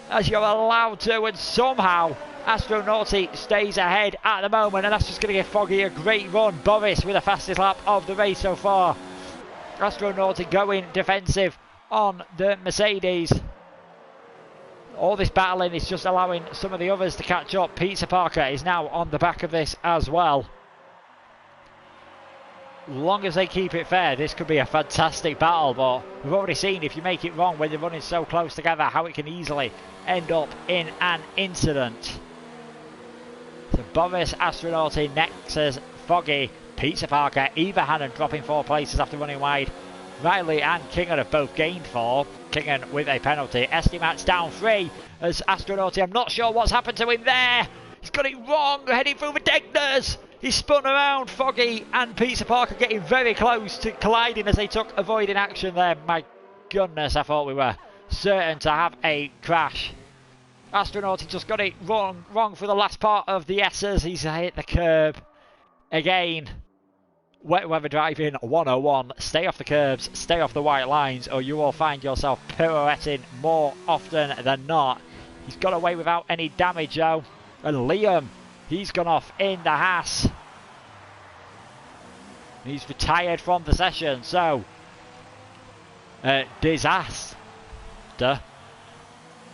Speaker 1: as you're allowed to, and somehow Astronauti stays ahead at the moment, and that's just going to give Foggy a great run. Boris with the fastest lap of the race so far. Astronauti going defensive on the Mercedes. All this battling is just allowing some of the others to catch up. Pizza Parker is now on the back of this as well. Long as they keep it fair, this could be a fantastic battle, but we've already seen if you make it wrong when they're running so close together, how it can easily end up in an incident. So Boris, Astronauti, Nexus, Foggy, Pizza Parker, Eva Hannon dropping 4 places after running wide. Riley and Kingan have both gained 4. Kingan with a penalty. Estimat's down 3 as Astronauti. I'm not sure what's happened to him there. He's got it wrong, heading through the Degners. He's spun around. Foggy and Pizza Parker getting very close to colliding as they took avoiding action there. My goodness, I thought we were certain to have a crash. Astronauti just got it wrong for the last part of the S's. He's hit the curb again. Wet weather driving 101. Stay off the curbs, stay off the white lines, or you will find yourself pirouetting more often than not. He's got away without any damage though. And Liam, he's gone off in the Haas. He's retired from the session, so disaster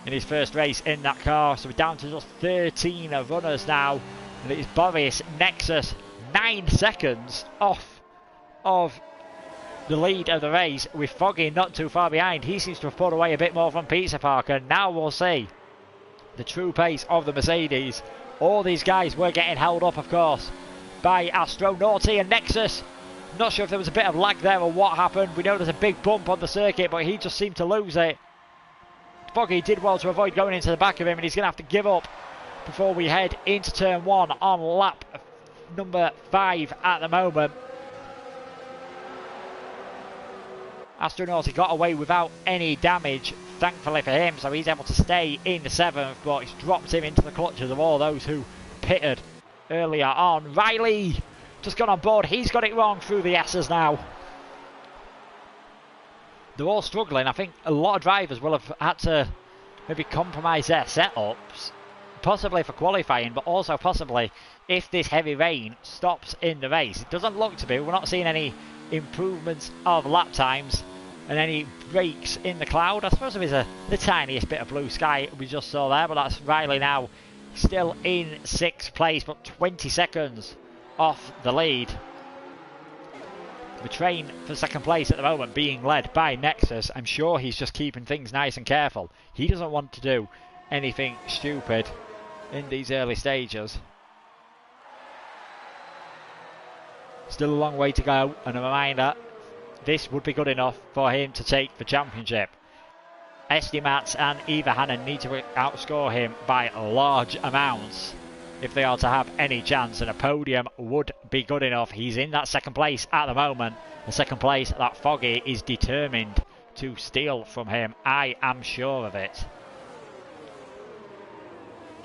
Speaker 1: in his first race in that car. So we're down to just 13 runners now, and it is Boris, Nexus, 9 seconds off of the lead of the race, with Foggy not too far behind. He seems to have pulled away a bit more from Pizza Parker. Now we'll see the true pace of the Mercedes. All these guys were getting held up, of course, by Astronauti and Nexus. Not sure if there was a bit of lag there or what happened. We know there's a big bump on the circuit, but he just seemed to lose it. Foggy did well to avoid going into the back of him, and he's going to have to give up before we head into turn 1 on lap number 5 at the moment. Astronauti got away without any damage, thankfully for him, so he's able to stay in the 7th, but it's dropped him into the clutches of all those who pitted earlier on. Riley just got on board. He's got it wrong through the S's now. They're all struggling. I think a lot of drivers will have had to maybe compromise their setups, possibly for qualifying, but also possibly if this heavy rain stops in the race. It doesn't look to be. We're not seeing any improvements of lap times and any breaks in the cloud. I suppose there is the tiniest bit of blue sky we just saw there, but that's Riley now still in 6th place, but 20 seconds off the lead. The train for 2nd place at the moment being led by Nexus. I'm sure he's just keeping things nice and careful. He doesn't want to do anything stupid in these early stages. Still a long way to go, and a reminder, this would be good enough for him to take the championship. Estimats and Eva Hannon need to outscore him by large amounts if they are to have any chance, and a podium would be good enough. He's in that 2nd place at the moment, the 2nd place that Foggy is determined to steal from him. I am sure of it.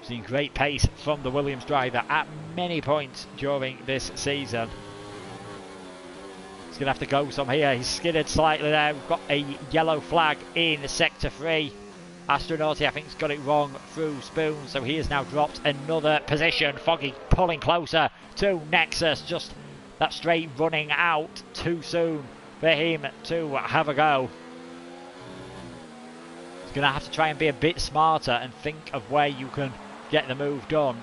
Speaker 1: Seen great pace from the Williams driver at many points during this season. He's going to have to go some here. He's skidded slightly there. We've got a yellow flag in sector 3. Astronauti, I think, has got it wrong through Spoon, so he has now dropped another position. Foggy pulling closer to Nexus. Just that straight running out too soon for him to have a go. He's going to have to try and be a bit smarter and think of where you can get the move done.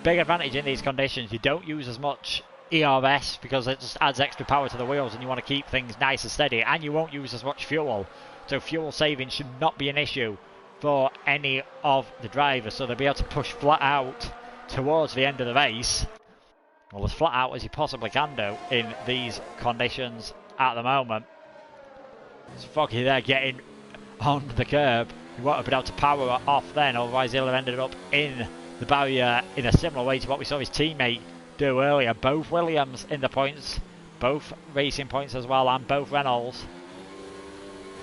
Speaker 1: Big advantage in these conditions. You don't use as much ERS because it just adds extra power to the wheels, and you want to keep things nice and steady, and you won't use as much fuel. So fuel saving should not be an issue for any of the drivers, so they'll be able to push flat out towards the end of the race. well, as flat out as you possibly can do in these conditions at the moment. It's Foggy there getting on the curb. He won't have been able to power off then, otherwise he'll have ended up in the barrier in a similar way to what we saw his teammate do earlier. Both Williams in the points, both racing points as well, and both Reynolds.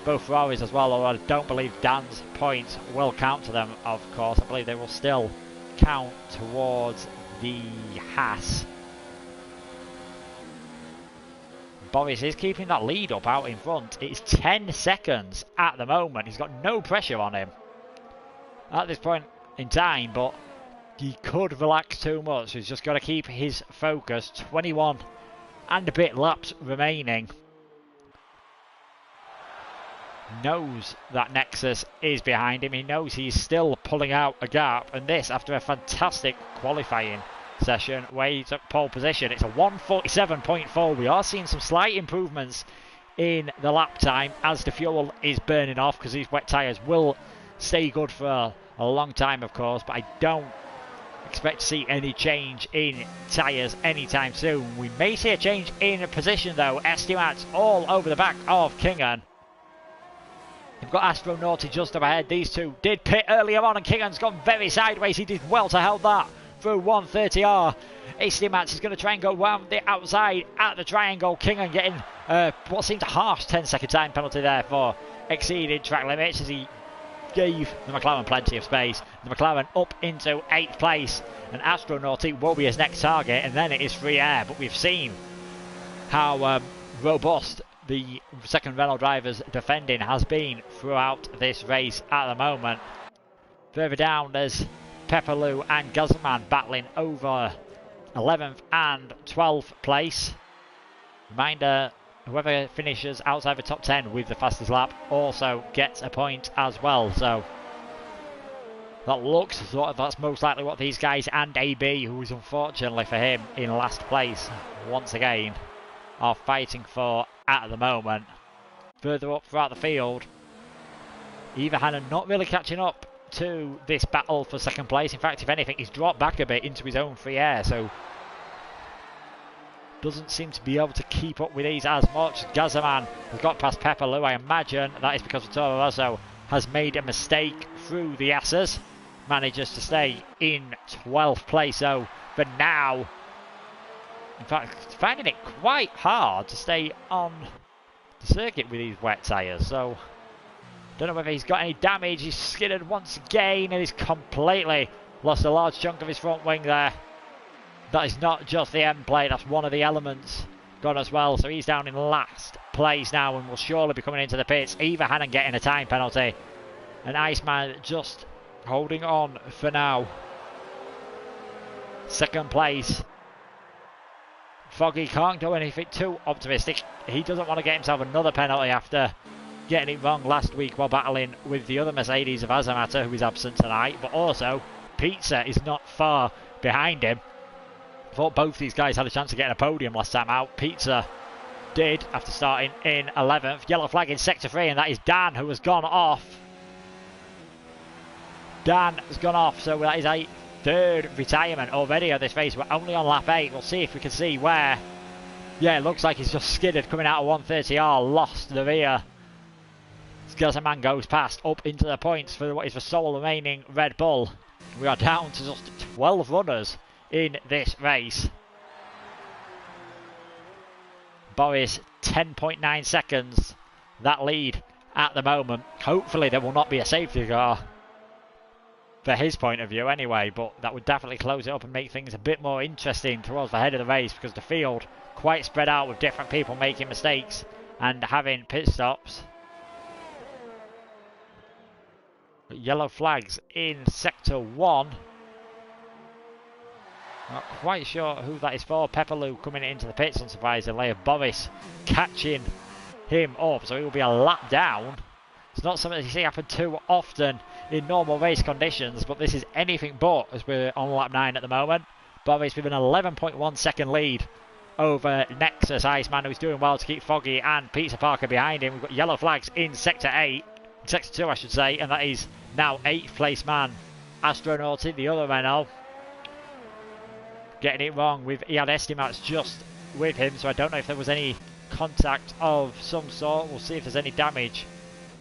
Speaker 1: Both Ferraris as well, although I don't believe Dan's points will count to them, of course. I believe they will still count towards the Haas. Boris is keeping that lead up out in front. It's 10 seconds at the moment. He's got no pressure on him at this point in time, but he could relax too much. He's just got to keep his focus. 21 and a bit laps remaining. Knows that Nexus is behind him. He knows he's still pulling out a gap, and this after a fantastic qualifying session where he took pole position. It's a 1:47.4. We are seeing some slight improvements in the lap time as the fuel is burning off, because these wet tyres will stay good for a long time, of course, but I don't expect to see any change in tyres anytime soon. We may see a change in position though. Estimat's all over the back of Kingan. You've got Astronauty just up ahead. These two did pit earlier on, and Kingan's gone very sideways. He did well to hold that through 130R. Estimats is going to try and go round the outside at the triangle. Kingan getting what seemed a harsh 10-second time penalty there for exceeding track limits, as he gave the McLaren plenty of space. The McLaren up into 8th place, and Astronauty will be his next target, and then it is free air. But we've seen how robust the second Renault driver's defending has been throughout this race at the moment. Further down, there's Pepperloo and Guzman battling over 11th and 12th place. Reminder, whoever finishes outside the top 10 with the fastest lap also gets a point as well. So that looks sort of, that's most likely what these guys and AB, who is unfortunately for him in last place once again, are fighting for at the moment. Further up throughout the field, Eva Hannon not really catching up to this battle for second place. In fact, if anything, he's dropped back a bit into his own free air, so doesn't seem to be able to keep up with these as much. Gazaman has got past Pepperloo. I imagine that is because Toro Rosso has made a mistake through the S's. Manages to stay in 12th place, so for now, in fact, finding it quite hard to stay on the circuit with these wet tyres. So don't know whether he's got any damage. He's skidded once again, and he's completely lost a large chunk of his front wing there. That is not just the end plate, that's one of the elements gone as well. So he's down in last place now, and will surely be coming into the pits. Eva Hannon getting a time penalty, and Iceman just holding on for now. Second place. Foggy can't do anything too optimistic. He doesn't want to get himself another penalty after getting it wrong last week while battling with the other Mercedes of Azamata, who is absent tonight. But also, Pizza is not far behind him. I thought both these guys had a chance of getting a podium last time out. Pizza did after starting in 11th. Yellow flag in sector 3, and that is Dan, who has gone off. Dan has gone off, so that is a third retirement already of this race. We're only on lap 8. We'll see if we can see where. Yeah, it looks like he's just skidded coming out of 130R, lost the rear. Gazaman goes past up into the points for what is the sole remaining Red Bull. We are down to just 12 runners in this race. Boris 10.9 seconds, that lead at the moment. Hopefully there will not be a safety car for his point of view anyway, but that would definitely close it up and make things a bit more interesting towards the head of the race, because the field quite spread out with different people making mistakes and having pit stops. Yellow flags in sector 1. Not quite sure who that is for. Pepperloo coming into the pits unsurprisingly. Boris catching him up, so he will be a lap down. It's not something that you see happen too often in normal race conditions, but this is anything but, as we're on lap 9 at the moment. Boris with an 11.1 second lead over Nexus Iceman, who's doing well to keep Foggy and Peter Parker behind him. We've got yellow flags in sector 8, sector 2 I should say, and that is now 8th place man Astronauty, the other Renault. getting it wrong. He had Estimats just with him, so I don't know if there was any contact of some sort. We'll see if there's any damage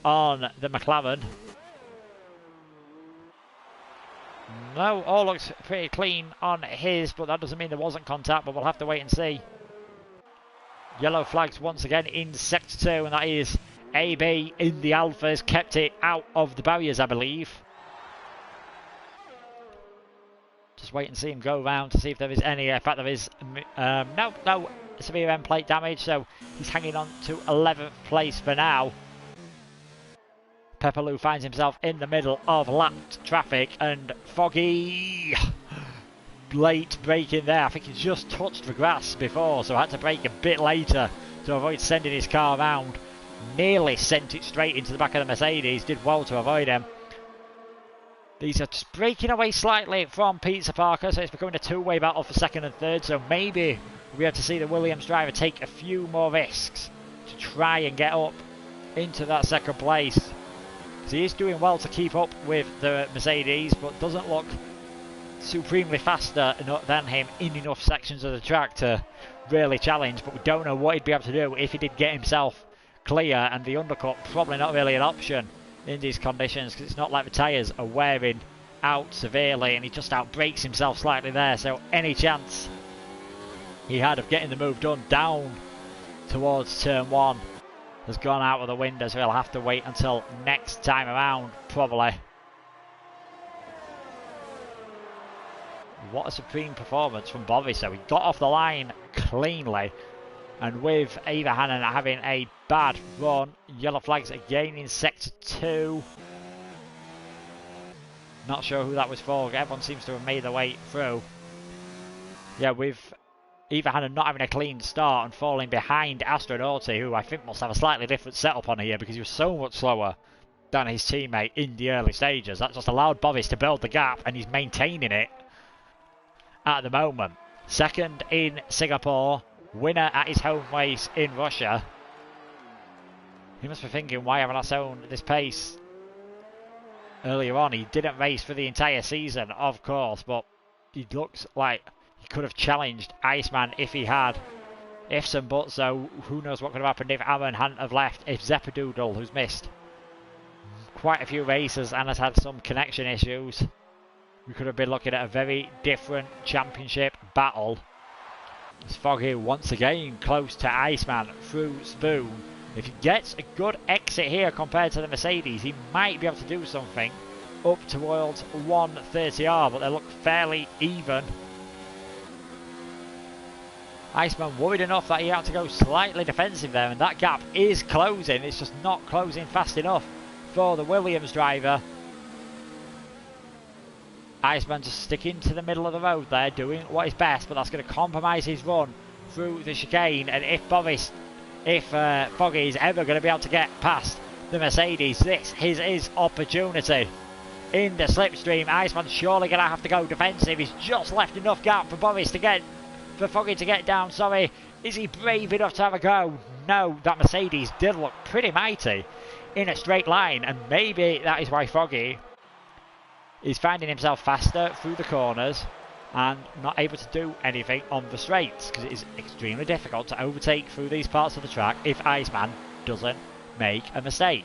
Speaker 1: on the McLaren. No, all looks pretty clean on his, but that doesn't mean there wasn't contact, but we'll have to wait and see. Yellow flags once again in Sector 2, and that is AB in the Alphas. Kept it out of the barriers, I believe. Just wait and see him go around to see if there is any. In fact, there is no severe end plate damage, so he's hanging on to 11th place for now. Pepperloo finds himself in the middle of lapped traffic, and Foggy late braking there. I think he just touched the grass before, so I had to brake a bit later to avoid sending his car around. Nearly sent it straight into the back of the Mercedes. Did well to avoid him. These are just breaking away slightly from Pizza Parker, so it's becoming a two-way battle for second and third, so maybe we'll be able to see the Williams driver take a few more risks to try and get up into that second place. He is doing well to keep up with the Mercedes, but doesn't look supremely faster than him in enough sections of the track to really challenge. But we don't know what he'd be able to do if he did get himself clear, and the undercut probably not really an option in these conditions, because it's not like the tyres are wearing out severely, and he just outbrakes himself slightly there, so any chance he had of getting the move done down towards turn 1 has gone out of the window, so he'll have to wait until next time around, probably. What a supreme performance from Bobby. So he got off the line cleanly, and with Eva Hannon having a bad run. Yellow flags again in Sector 2. Not sure who that was for. Everyone seems to have made their way through. Yeah, with Eva Hannon not having a clean start and falling behind Astronauti, who I think must have a slightly different setup on here because he was so much slower than his teammate in the early stages. That just allowed Bovis to build the gap, and he's maintaining it at the moment. Second in Singapore, winner at his home race in Russia. He must be thinking, why haven't I shown this pace earlier on? He didn't race for the entire season, of course, but he looks like he could have challenged Iceman if he had. Ifs and buts, though, who knows what could have happened if Aaron hadn't have left. If Zeppadoodle, who's missed quite a few races and has had some connection issues, we could have been looking at a very different championship battle. It's Foggy once again close to Iceman through Spoon. If he gets a good exit here compared to the Mercedes, he might be able to do something up towards 130R, but they look fairly even. Iceman worried enough that he had to go slightly defensive there, and that gap is closing. It's just not closing fast enough for the Williams driver. Iceman just sticking to the middle of the road there, doing what is best, but that's going to compromise his run through the chicane. And if Foggy is ever going to be able to get past the Mercedes, this is his opportunity. In the slipstream, Iceman's surely going to have to go defensive. He's just left enough gap for Foggy to get down, sorry. Is he brave enough to have a go? No, that Mercedes did look pretty mighty in a straight line, and maybe that is why Foggy is finding himself faster through the corners and not able to do anything on the straights, because it is extremely difficult to overtake through these parts of the track if Iceman doesn't make a mistake.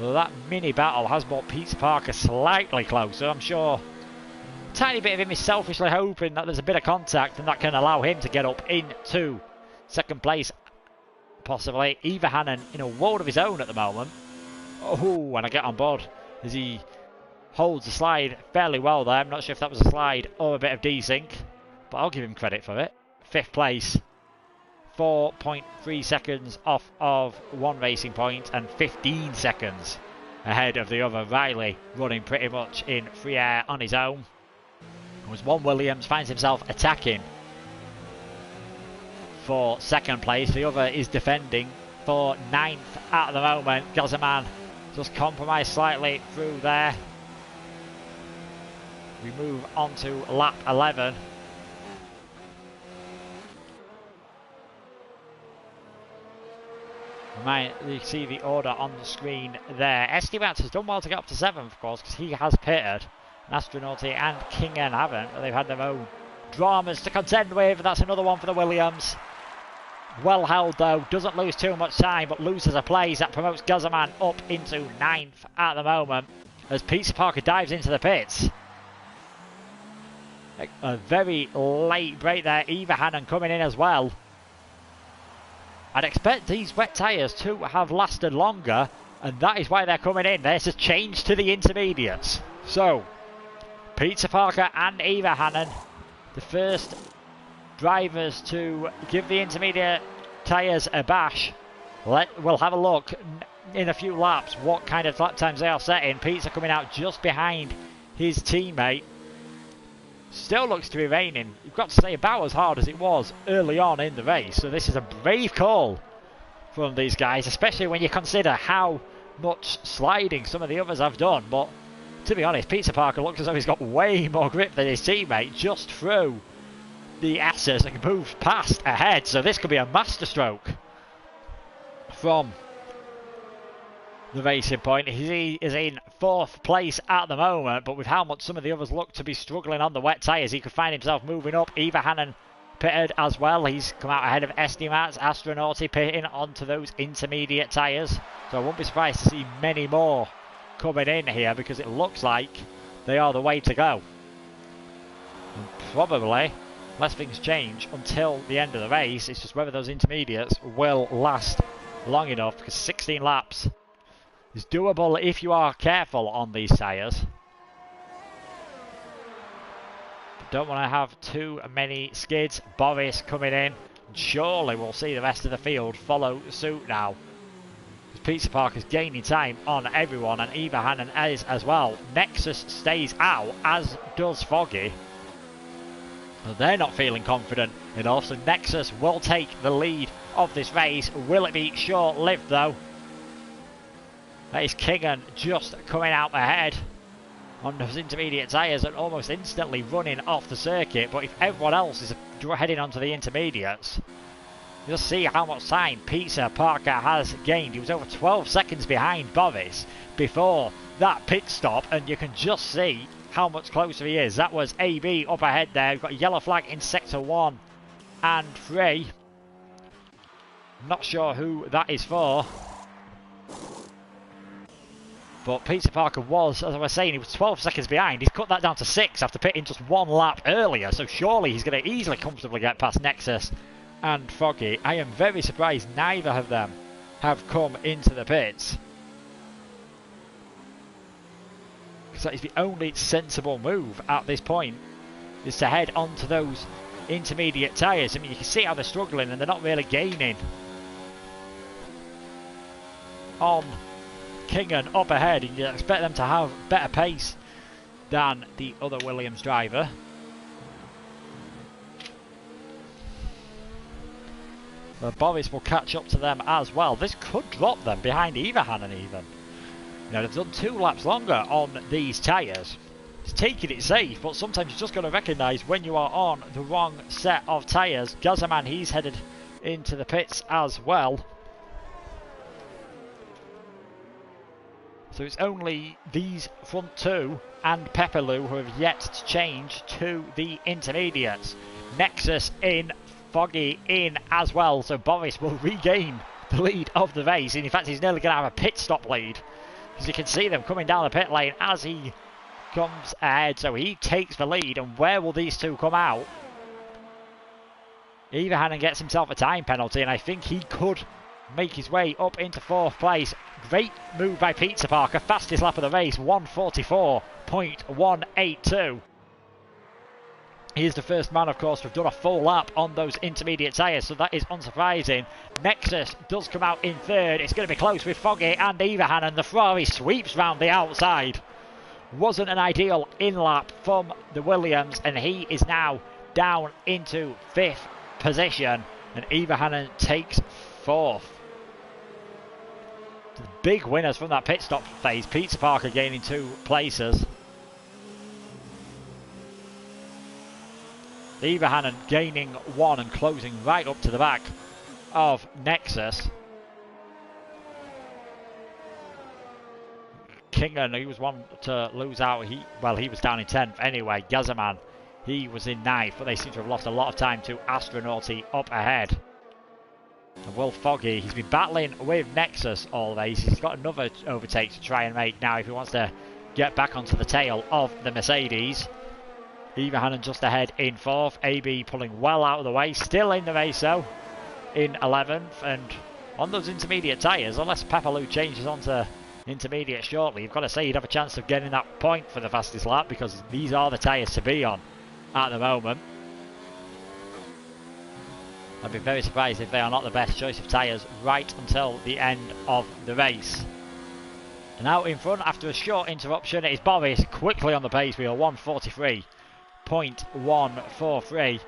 Speaker 1: Well, that mini battle has brought Pete Parker slightly closer. I'm sure a tiny bit of him is selfishly hoping that there's a bit of contact and that can allow him to get up into second place, possibly. Eva Hannon in a world of his own at the moment. Oh, when I get on board as he holds the slide fairly well there. I'm not sure if that was a slide or a bit of desync, but I'll give him credit for it. 5th place, 4.3 seconds off of one racing point and 15 seconds ahead of the other. Riley running pretty much in free air on his own. As one Williams finds himself attacking for second place, the other is defending for 9th at the moment. Gazaman just compromised slightly through there. We move on to lap 11. You see the order on the screen there. Estimat has done well to get up to 7th, of course, because he has pitted. Astronauti and Kingen haven't, but they've had their own dramas to contend with. That's another one for the Williams. Well held though, doesn't lose too much time, but loses a place. That promotes Gazaman up into 9th at the moment as Pizza Parker dives into the pits. A very late break there. Eva Hannon coming in as well. I'd expect these wet tyres to have lasted longer, and that is why they're coming in. There's a change to the intermediates. So, Pizza Parker and Eva Hannon, the first drivers to give the intermediate tyres a bash. We'll have a look in a few laps what kind of lap times they are setting. Pizza coming out just behind his teammate. Still looks to be raining. You've got to say about as hard as it was early on in the race. So this is a brave call from these guys, especially when you consider how much sliding some of the others have done. But to be honest, Pizza Parker looks as though he's got way more grip than his teammate just through the S's and moved past ahead. So this could be a masterstroke from the racing point. He is in 4th place at the moment, but with how much some of the others look to be struggling on the wet tyres, he could find himself moving up. Eva Hannon pitted as well. He's come out ahead of Estimat's Astronauti pitting onto those intermediate tyres. So I won't be surprised to see many more coming in here because it looks like they are the way to go. And probably, unless things change until the end of the race, it's just whether those intermediates will last long enough, because 16 laps is doable if you are careful on these tyres. Don't want to have too many skids. Boris coming in. Surely we'll see the rest of the field follow suit now. Pizza Parker's gaining time on everyone, and Eva Hannon is as well. Nexus stays out, as does Foggy. They're not feeling confident enough, so Nexus will take the lead of this race. Will it be short-lived though? That is Kingen just coming out ahead on those intermediate tyres and almost instantly running off the circuit. But if everyone else is heading onto the intermediates, you'll see how much time Pizza Parker has gained. He was over 12 seconds behind Boris before that pit stop, and you can just see how much closer he is. That was AB up ahead there. We've got a yellow flag in sector 1 and 3. Not sure who that is for. But Pizza Parker was, as I was saying, he was 12 seconds behind. He's cut that down to 6 after pitting just 1 lap earlier. So surely he's going to easily, comfortably get past Nexus and Foggy. I am very surprised neither of them have come into the pits, because that is the only sensible move at this point, is to head onto those intermediate tyres. I mean, you can see how they're struggling and they're not really gaining on Kingen up ahead. You expect them to have better pace than the other Williams driver. But Boris will catch up to them as well. This could drop them behind Eva Hannon even. You know, they've done 2 laps longer on these tyres. It's taking it safe, but sometimes you've just got to recognise when you are on the wrong set of tyres. Gazaman, he's headed into the pits as well. So it's only these front 2 and Pepperloo who have yet to change to the intermediates. Nexus in, Foggy in as well, so Boris will regain the lead of the race. And in fact, he's nearly going to have a pit stop lead, because you can see them coming down the pit lane as he comes ahead. So he takes the lead, and where will these two come out? Eva Hannon gets himself a time penalty, and I think he could make his way up into 4th place. Great move by Pizza Parker, fastest lap of the race, 1:44.182. He is the first man, of course, to have done a full lap on those intermediate tyres, so that is unsurprising. Nexus does come out in 3rd. It's going to be close with Foggy and Eva Hannon. The Ferrari sweeps round the outside. Wasn't an ideal in-lap from the Williams, and he is now down into 5th position, and Eva Hannon takes 4th. The big winners from that pit stop phase. Pizza Parker gaining 2 places. Eva Hannon gaining 1 and closing right up to the back of Nexus. Kingen, he was one to lose out. He was down in 10th anyway. Gazaman, he was in 9th, but they seem to have lost a lot of time to Astronauty up ahead. And Will Foggy, he's been battling with Nexus all race. He's got another overtake to try and make now if he wants to get back onto the tail of the Mercedes. Ivahanen just ahead in 4th. AB pulling well out of the way. Still in the race though, in 11th. And on those intermediate tyres, unless Pepperloo changes onto intermediate shortly, you've got to say you'd have a chance of getting that point for the fastest lap, because these are the tyres to be on at the moment. I'd be very surprised if they are not the best choice of tyres right until the end of the race. And out in front, after a short interruption, it is Boris quickly on the pace wheel, 1:43.143.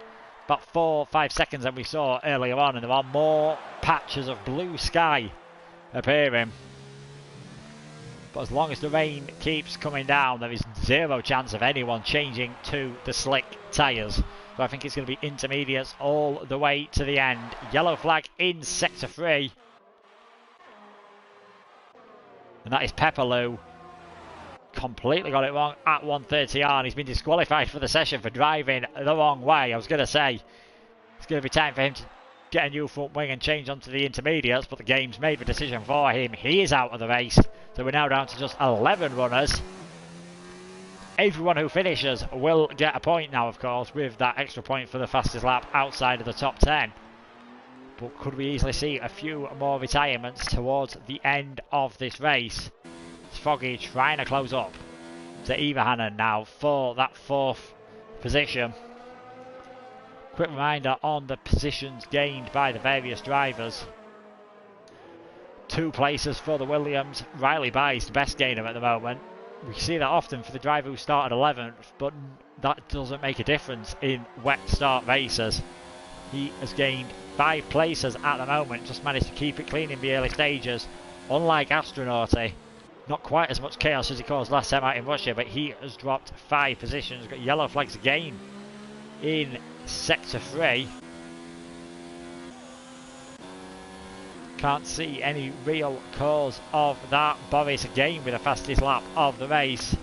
Speaker 1: About 4-5 seconds than we saw earlier on, and there are more patches of blue sky appearing. But as long as the rain keeps coming down, there is zero chance of anyone changing to the slick tyres. So I think it's going to be intermediates all the way to the end. Yellow flag in sector 3. And that is Pepperloo. Completely got it wrong at 1:30R, and he's been disqualified for the session for driving the wrong way. I was going to say it's going to be time for him to get a new front wing and change onto the intermediates, but the game's made the decision for him. He is out of the race, so we're now down to just 11 runners. Everyone who finishes will get a point now, of course, with that extra point for the fastest lap outside of the top 10. But could we easily see a few more retirements towards the end of this race? It's Foggy trying to close up to Ivahanen now for that 4th position. Quick reminder on the positions gained by the various drivers. 2 places for the Williams. Riley Byes, the best gainer at the moment. We see that often for the driver who started 11th, but that doesn't make a difference in wet start races. He has gained 5 places at the moment, just managed to keep it clean in the early stages. Unlike Astronauty, not quite as much chaos as he caused last time out in Russia, but he has dropped 5 positions. Got yellow flags again in sector 3. Can't see any real cause of that. Boris again with the fastest lap of the race.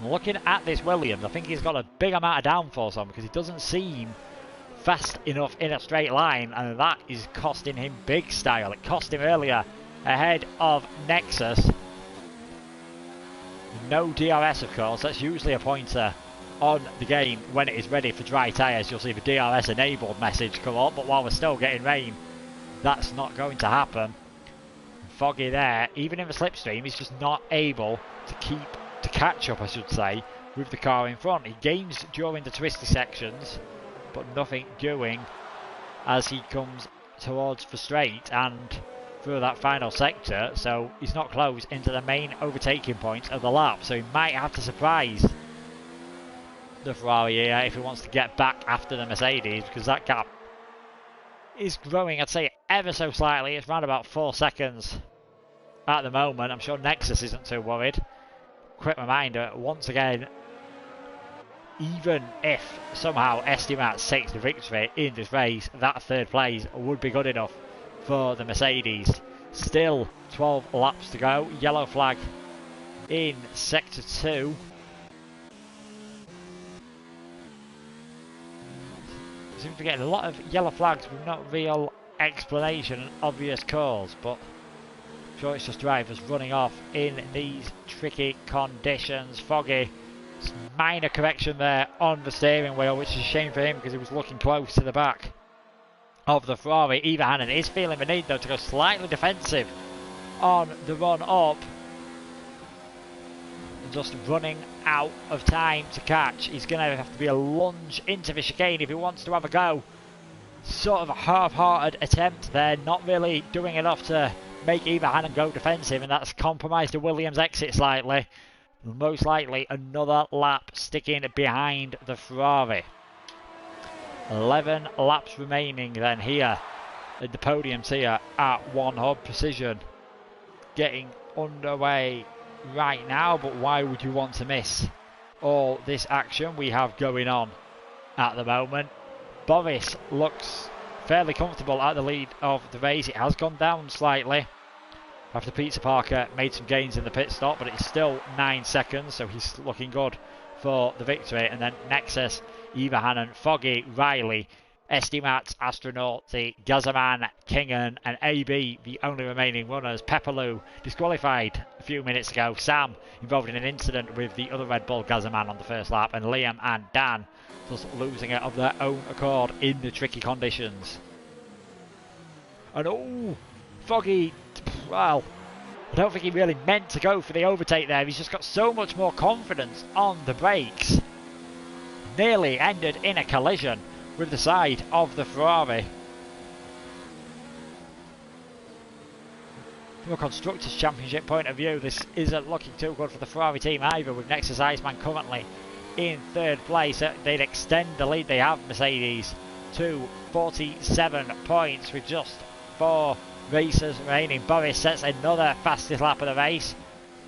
Speaker 1: Looking at this Williams, I think he's got a big amount of downforce on, because he doesn't seem fast enough in a straight line, and that is costing him big style. It cost him earlier ahead of Nexus. No DRS, of course. That's usually a pointer on the game when it is ready for dry tyres. You'll see the DRS enabled message come up, but while we're still getting rain, that's not going to happen. Foggy there, even in the slipstream, he's just not able to catch up, I should say, with the car in front. He gains during the twisty sections, but nothing doing as he comes towards the straight and through that final sector, so he's not close into the main overtaking point of the lap, so he might have to surprise the Ferrari here if he wants to get back after the Mercedes, because that gap is growing, I'd say, ever so slightly. It's around about 4 seconds at the moment. I'm sure Nexus isn't too worried. Quick reminder, once again, even if somehow Estimat takes the victory in this race, that 3rd place would be good enough for the Mercedes. Still 12 laps to go. Yellow flag in sector 2. Seem to be getting a lot of yellow flags with not real explanation and obvious cause, but I'm sure it's just drivers running off in these tricky conditions. Foggy, minor correction there on the steering wheel, which is a shame for him because he was looking close to the back of the Ferrari. Ivahanen is feeling the need though to go slightly defensive on the run up. Just running out of time to catch. He's going to have to be a lunge into the chicane if he wants to have a go. Sort of a half-hearted attempt there, not really doing enough to make Ivahanen go defensive, and that's compromised the Williams exit slightly. Most likely another lap sticking behind the Ferrari. 11 laps remaining then here at the Podium Tier at One Hub Precision. Getting underway right now, but why would you want to miss all this action we have going on at the moment? Boris looks fairly comfortable at the lead of the race. It has gone down slightly after Peter Parker made some gains in the pit stop, but it's still 9 seconds, so he's looking good for the victory. And then Nexus, Eva Hannon, Foggy, Riley, Estimat, Astronauti, Gazaman, Kingan and AB, the only remaining runners. Pepperloo disqualified a few minutes ago. Sam involved in an incident with the other Red Bull Gazaman on the first lap, and Liam and Dan just losing it of their own accord in the tricky conditions. And oh, Foggy, well, I don't think he really meant to go for the overtake there. He's just got so much more confidence on the brakes. Nearly ended in a collision with the side of the Ferrari. From a Constructors' Championship point of view, this isn't looking too good for the Ferrari team either, with Nexus Iceman currently in third place. They'd extend the lead they have, Mercedes, to 47 points with just 4 races remaining. Boris sets another fastest lap of the race.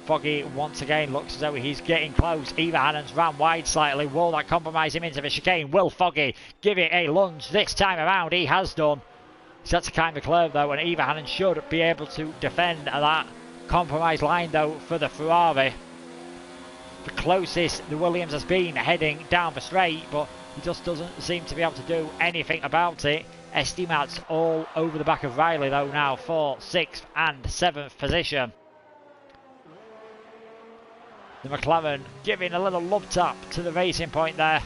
Speaker 1: Foggy once again looks as though he's getting close. Eva Hannon's ran wide slightly. Will that compromise him into the chicane? Will Foggy give it a lunge this time around? He has done. He's had to kind of curve though, and Eva Hannon should be able to defend that compromise line though for the Ferrari. The closest the Williams has been heading down the straight, but he just doesn't seem to be able to do anything about it. Estimat's all over the back of Riley though now for 6th and 7th position. The McLaren giving a little love tap to the racing point there,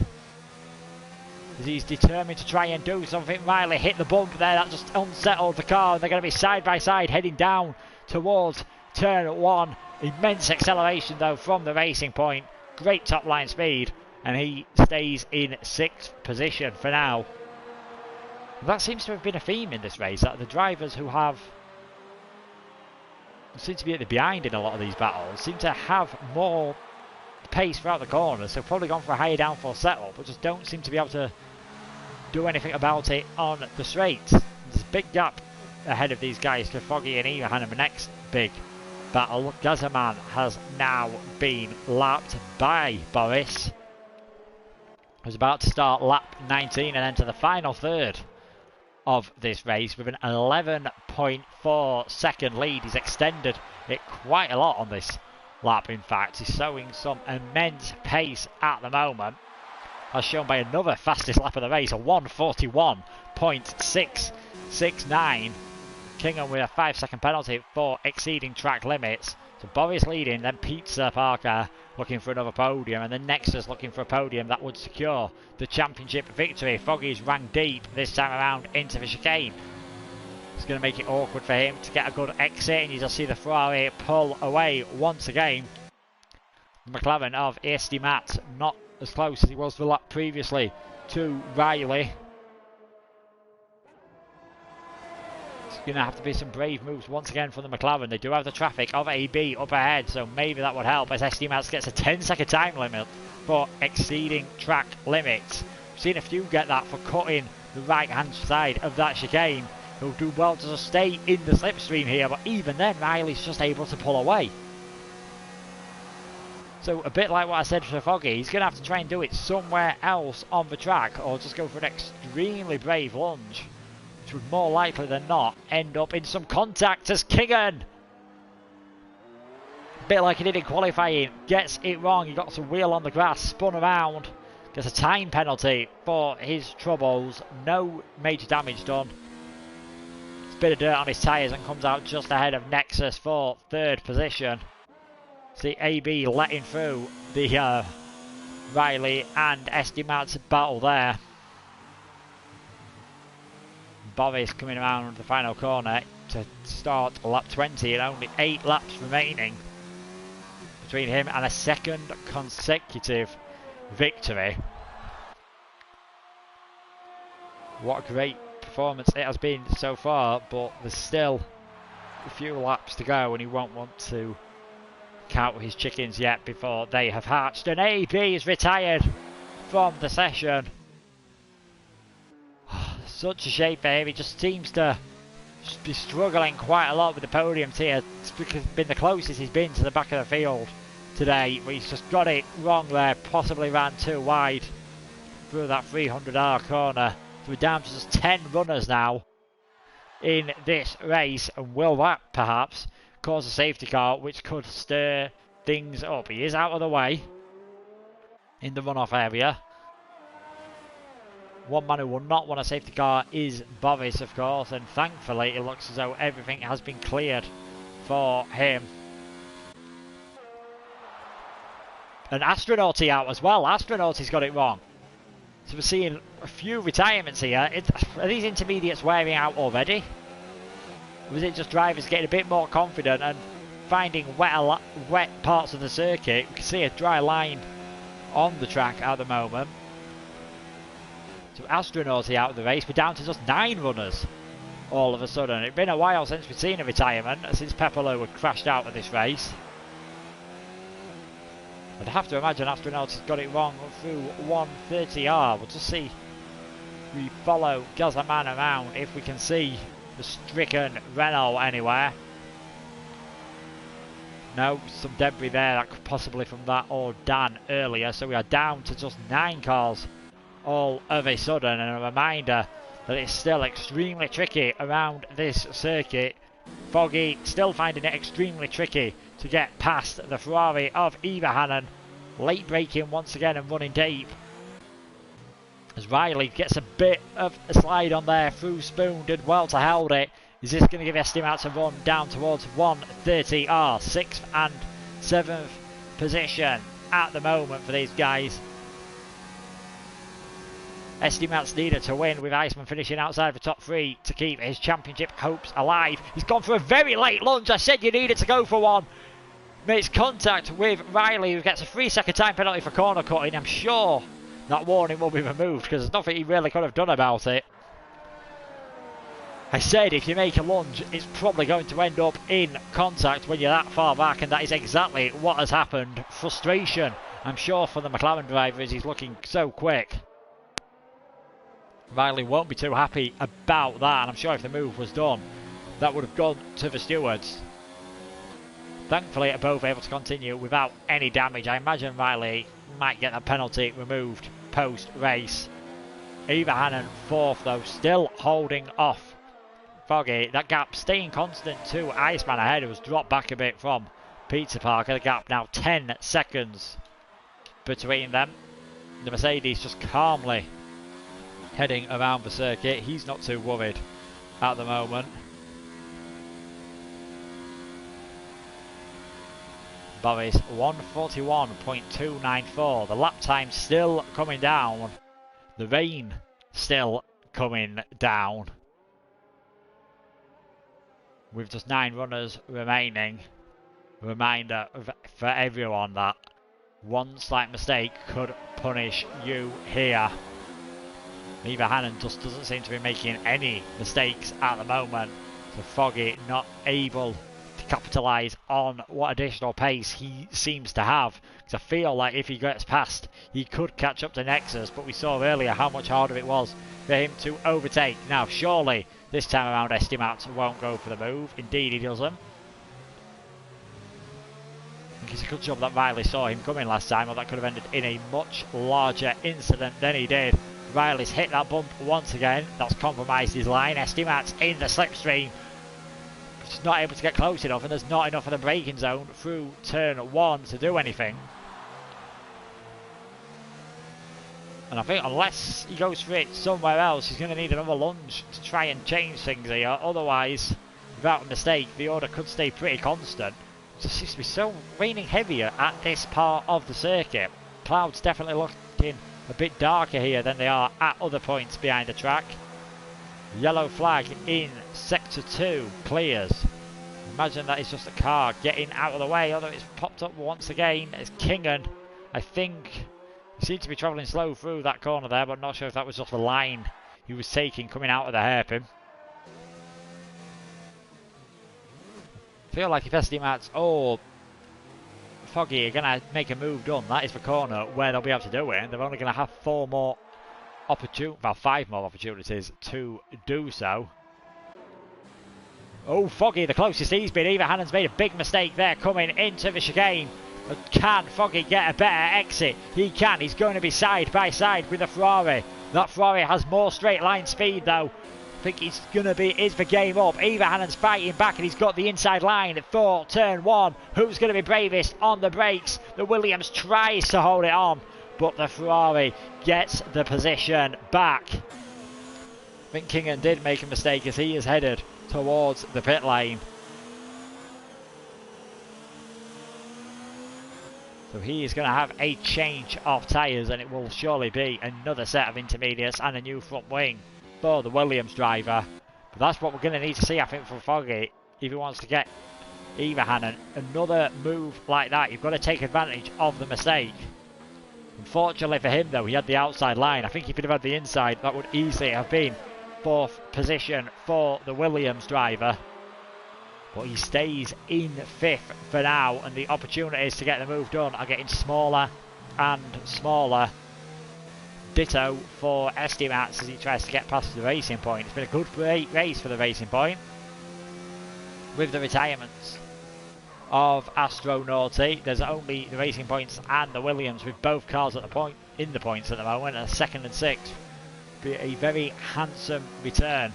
Speaker 1: as he's determined to try and do something. Riley hit the bump there, that just unsettled the car, and they're going to be side by side heading down towards turn 1. Immense acceleration though from the racing point, great top line speed, and he stays in 6th position for now. That seems to have been a theme in this race, that the drivers who seem to be at the behind in a lot of these battles seem to have more pace throughout the corners, so probably gone for a higher downforce setup, but just don't seem to be able to do anything about it on the straights. There's a big gap ahead of these guys to Foggy and Eva Hannon. The next big battle, Gazaman has now been lapped by Boris. Was about to start lap 19 and enter the final third of this race with an 11.4 second lead. He's extended it quite a lot on this lap. In fact, he's showing some immense pace at the moment, as shown by another fastest lap of the race, a 1:41.669. Kingham with a 5-second penalty for exceeding track limits. So Boris leading, then Peter Parker looking for another podium, and then Nexus looking for a podium that would secure the championship victory. Foggy's rang deep this time around into the chicane. It's going to make it awkward for him to get a good exit, and you just see the Ferrari pull away once again. The McLaren of Estimat not as close as he was the lap previously to Riley. Going to have to be some brave moves once again from the McLaren. They do have the traffic of AB up ahead, so maybe that would help, as Estimat gets a 10-second time limit for exceeding track limits. We've seen a few get that for cutting the right hand side of that chicane. He'll do well to just stay in the slipstream here, but even then Riley's just able to pull away. So a bit like what I said for Foggy, he's going to have to try and do it somewhere else on the track, or just go for an extremely brave lunge, which would more likely than not end up in some contact, as Kingan, a bit like he did in qualifying, gets it wrong. He got some wheel on the grass, spun around, gets a time penalty for his troubles. No major damage done. It's a bit of dirt on his tyres and comes out just ahead of Nexus for 3rd position. See AB letting through the Riley and Estimat's battle there. Boris coming around the final corner to start lap 20, and only 8 laps remaining between him and a 2nd consecutive victory. What a great performance it has been so far, but there's still a few laps to go, and he won't want to count his chickens yet before they have hatched. And AB is retired from the session. Such a shame for him. He just seems to be struggling quite a lot with the podium tier. It's been the closest he's been to the back of the field today, but he's just got it wrong there. Possibly ran too wide through that 300R corner. So we're down to just 10 runners now in this race, and will that perhaps cause a safety car, which could stir things up. He is out of the way in the runoff area. One man who will not want a safety car is Boris, of course, and thankfully it looks as though everything has been cleared for him. And Astronauty out as well. Astronauty's got it wrong. So we're seeing a few retirements here. Are these intermediates wearing out already? Or is it just drivers getting a bit more confident and finding wet parts of the circuit? We can see a dry line on the track at the moment. So Astronauty out of the race. We're down to just 9 runners all of a sudden. It's been a while since we've seen a retirement, since Pepperlo had crashed out of this race. I'd have to imagine Astronauti's got it wrong through 130R. We'll just see. We follow Gazaman around if we can see the stricken Renault anywhere. No, some debris there, that could possibly from that or Dan earlier. So we are down to just 9 cars all of a sudden, and a reminder that it's still extremely tricky around this circuit. Foggy still finding it extremely tricky to get past the Ferrari of Ivahanen. Late braking once again and running deep. As Riley gets a bit of a slide on there through Spoon, did well to hold it. Is this going to give Estimat a run down towards 130R? 6th and 7th position at the moment for these guys. Estimat's needed to win, with Iceman finishing outside the top 3 to keep his championship hopes alive. He's gone for a very late lunge. I said you needed to go for one. Makes contact with Riley, who gets a 3-second time penalty for corner cutting. I'm sure that warning will be removed because there's nothing he really could have done about it. I said if you make a lunge, it's probably going to end up in contact when you're that far back, and that is exactly what has happened. Frustration, I'm sure, for the McLaren driver as he's looking so quick. Riley won't be too happy about that, and I'm sure if the move was done, that would have gone to the stewards. Thankfully, they're both able to continue without any damage. I imagine Riley might get that penalty removed post-race. Ivahanen 4th, though, still holding off Foggy. That gap staying constant to Iceman ahead, who has dropped back a bit from Pizza Parker. The gap now 10 seconds between them. The Mercedes just calmly heading around the circuit. He's not too worried at the moment. Boris 141.294. The lap time still coming down. The rain still coming down. With just 9 runners remaining. Reminder for everyone that one slight mistake could punish you here. Ivahanen just doesn't seem to be making any mistakes at the moment. So Foggy not able to capitalise on what additional pace he seems to have. Because I feel like if he gets past, he could catch up to Nexus. But we saw earlier how much harder it was for him to overtake. Now, surely this time around Estimat won't go for the move. Indeed, he doesn't. I think it's a good job that Riley saw him coming last time, or that could have ended in a much larger incident than he did. Riley's hit that bump once again. That's compromised his line. Estimat's in the slipstream. Just not able to get close enough, and there's not enough of the braking zone through turn 1 to do anything. And I think unless he goes for it somewhere else, he's going to need another lunge to try and change things here. Otherwise, without a mistake, the order could stay pretty constant. It just seems to be so raining heavier at this part of the circuit. Clouds definitely looking a bit darker here than they are at other points behind the track. Yellow flag in sector 2 clears. Imagine that is just a car getting out of the way, although it's popped up once again. It's Kingan. I think he seemed to be travelling slow through that corner there, but not sure if that was just the line he was taking coming out of the hairpin. I feel like if Estimat's or Foggy are going to make a move done, that is the corner where they'll be able to do it. They're only going to have 5 more opportunities to do so. Oh, Foggy, the closest he's been. Ivahanen's made a big mistake there coming into the chicane. But can Foggy get a better exit? He can. He's going to be side by side with the Ferrari. That Ferrari has more straight line speed though. think he's going to be, is the game up. Ivanhanen's fighting back and he's got the inside line for turn 1. Who's going to be bravest on the brakes? The Williams tries to hold it on, but the Ferrari gets the position back. I think Kingan did make a mistake as he is headed towards the pit lane. So he is going to have a change of tyres, and it will surely be another set of intermediates and a new front wing for the Williams driver. But that's what we're going to need to see, I think, from Foggy if he wants to get Ivanhanen. Another move like that, you've got to take advantage of the mistake. Unfortunately for him, though, he had the outside line. I think if he'd have had the inside, that would easily have been 4th position for the Williams driver. But he stays in 5th for now, and the opportunities to get the move done are getting smaller and smaller. Ditto for Estimats as he tries to get past the Racing Point. It's been a good race for the Racing Point, with the retirements of Astronauti. There's only the Racing Points and the Williams, with both cars at the point in the points at the moment, and 2nd and 6th. Be a very handsome return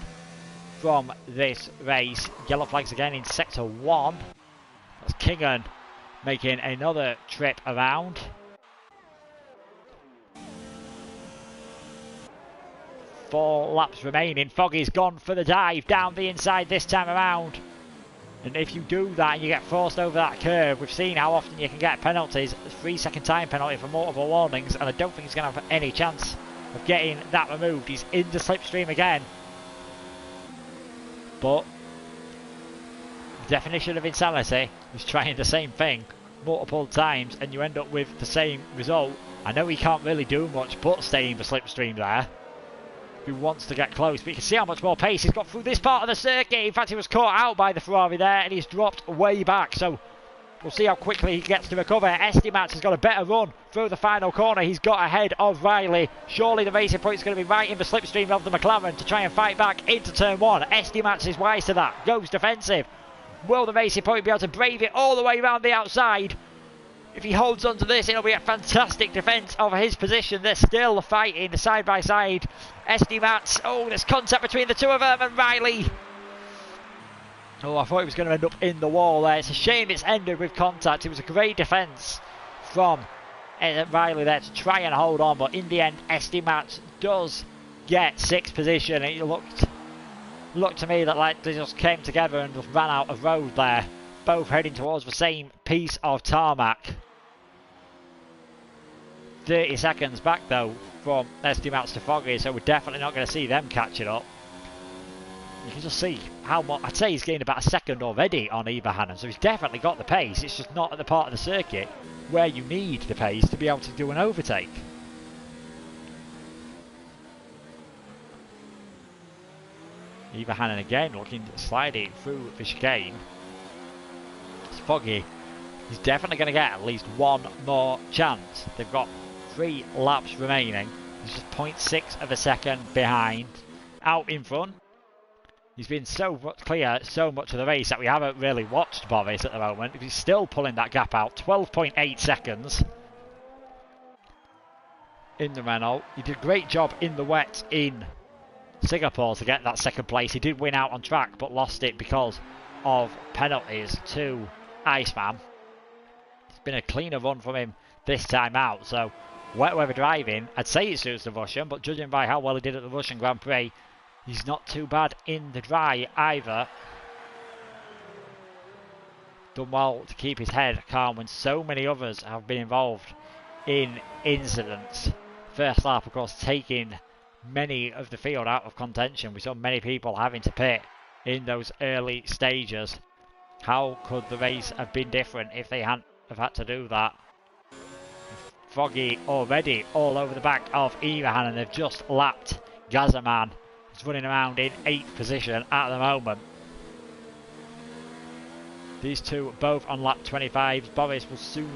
Speaker 1: from this race. Yellow flags again in sector 1. That's Kingan making another trip around. Four laps remaining. Foggy's gone for the dive down the inside this time around. And if you do that and you get forced over that curve, we've seen how often you can get penalties. 3-second time penalty for multiple warnings, and I don't think he's going to have any chance of getting that removed. He's in the slipstream again. But the definition of insanity is trying the same thing multiple times and you end up with the same result. I know he can't really do much but stay in the slipstream there. He wants to get close, but you can see how much more pace he's got through this part of the circuit. In fact, he was caught out by the Ferrari there and he's dropped way back. So we'll see how quickly he gets to recover. Estimats has got a better run through the final corner. He's got ahead of Riley. Surely the Racing Point is going to be right in the slipstream of the McLaren to try and fight back into turn 1. Estimats is wise to that. Goes defensive. Will the Racing Point be able to brave it all the way around the outside? If he holds on to this, it'll be a fantastic defence of his position. They're still fighting side by side. Estimats. Oh, there's contact between the two of them and Riley. Oh, I thought he was going to end up in the wall there. It's a shame it's ended with contact. It was a great defence from Riley there to try and hold on, but in the end, Estimats does get 6th position. It looked to me that like they just came together and just ran out of road there, both heading towards the same piece of tarmac. 30 seconds back though from Estimats to Foggy, so we're definitely not going to see them catch it up. You can just see how much, I'd say he's gained about a second already on Ivanhanen, so he's definitely got the pace. It's just not at the part of the circuit where you need the pace to be able to do an overtake. Ivanhanen again looking sliding through the chicane. It's Foggy. He's definitely going to get at least one more chance. They've got 3 laps remaining. He's just 0.6 of a second behind. Out in front. He's been so clear so much of the race that we haven't really watched Boris at the moment. He's still pulling that gap out. 12.8 seconds in the Renault. He did a great job in the wet in Singapore to get that 2nd place. He did win out on track but lost it because of penalties to Iceman. It's been a cleaner run from him this time out. So wet weather driving, I'd say it suits the Russian, but judging by how well he did at the Russian Grand Prix, he's not too bad in the dry either. Done well to keep his head calm when so many others have been involved in incidents. First lap, of course, taking many of the field out of contention. We saw many people having to pit in those early stages. How could the race have been different if they hadn't have had to do that? Foggy already all over the back of Ivanhanen. They've just lapped Gazaman. He's running around in 8th position at the moment. These two both on lap 25. Boris will soon,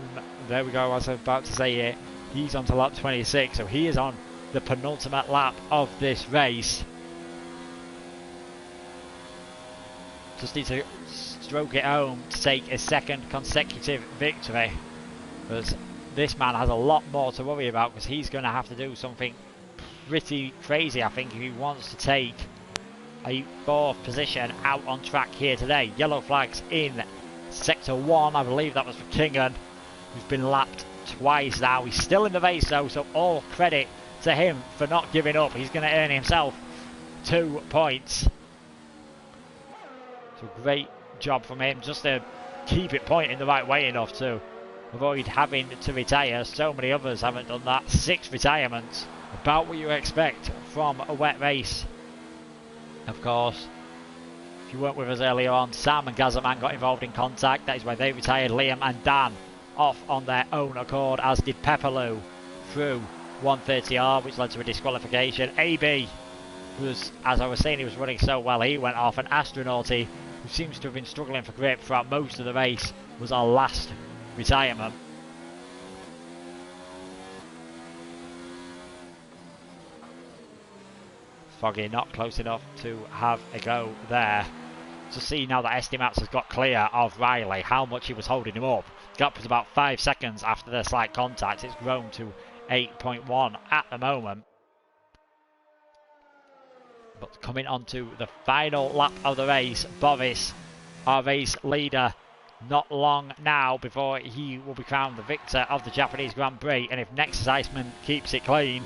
Speaker 1: there we go, I was about to say it, he's on to lap 26, so he is on the penultimate lap of this race. Just need to stroke it home to take a 2nd consecutive victory, because this man has a lot more to worry about, because he's going to have to do something pretty crazy, I think, if he wants to take a 4th position out on track here today. Yellow flags in Sector 1. I believe that was for Kingan, who's been lapped twice now. He's still in the race though, so all credit to him for not giving up. He's going to earn himself 2 points. So great job from him just to keep it pointing the right way enough to avoid having to retire. So many others haven't done that. 6 retirements. About what you expect from a wet race. Of course, if you weren't with us earlier on, Sam and Gazaman got involved in contact. That is why they retired. Liam and Dan off on their own accord, as did Pepperloo through 130R, which led to a disqualification. AB was, as I was saying, he was running so well, he went off. And Astronauty, who seems to have been struggling for grip throughout most of the race, was our last retirement. Foggy not close enough to have a go there. To see now that Estimats has got clear of Riley, how much he was holding him up. The gap was about 5 seconds after the slight contact. It's grown to 8.1 at the moment. But coming on to the final lap of the race, Boris, our race leader, not long now before he will be crowned the victor of the Japanese Grand Prix. And if Nexus Iceman keeps it clean,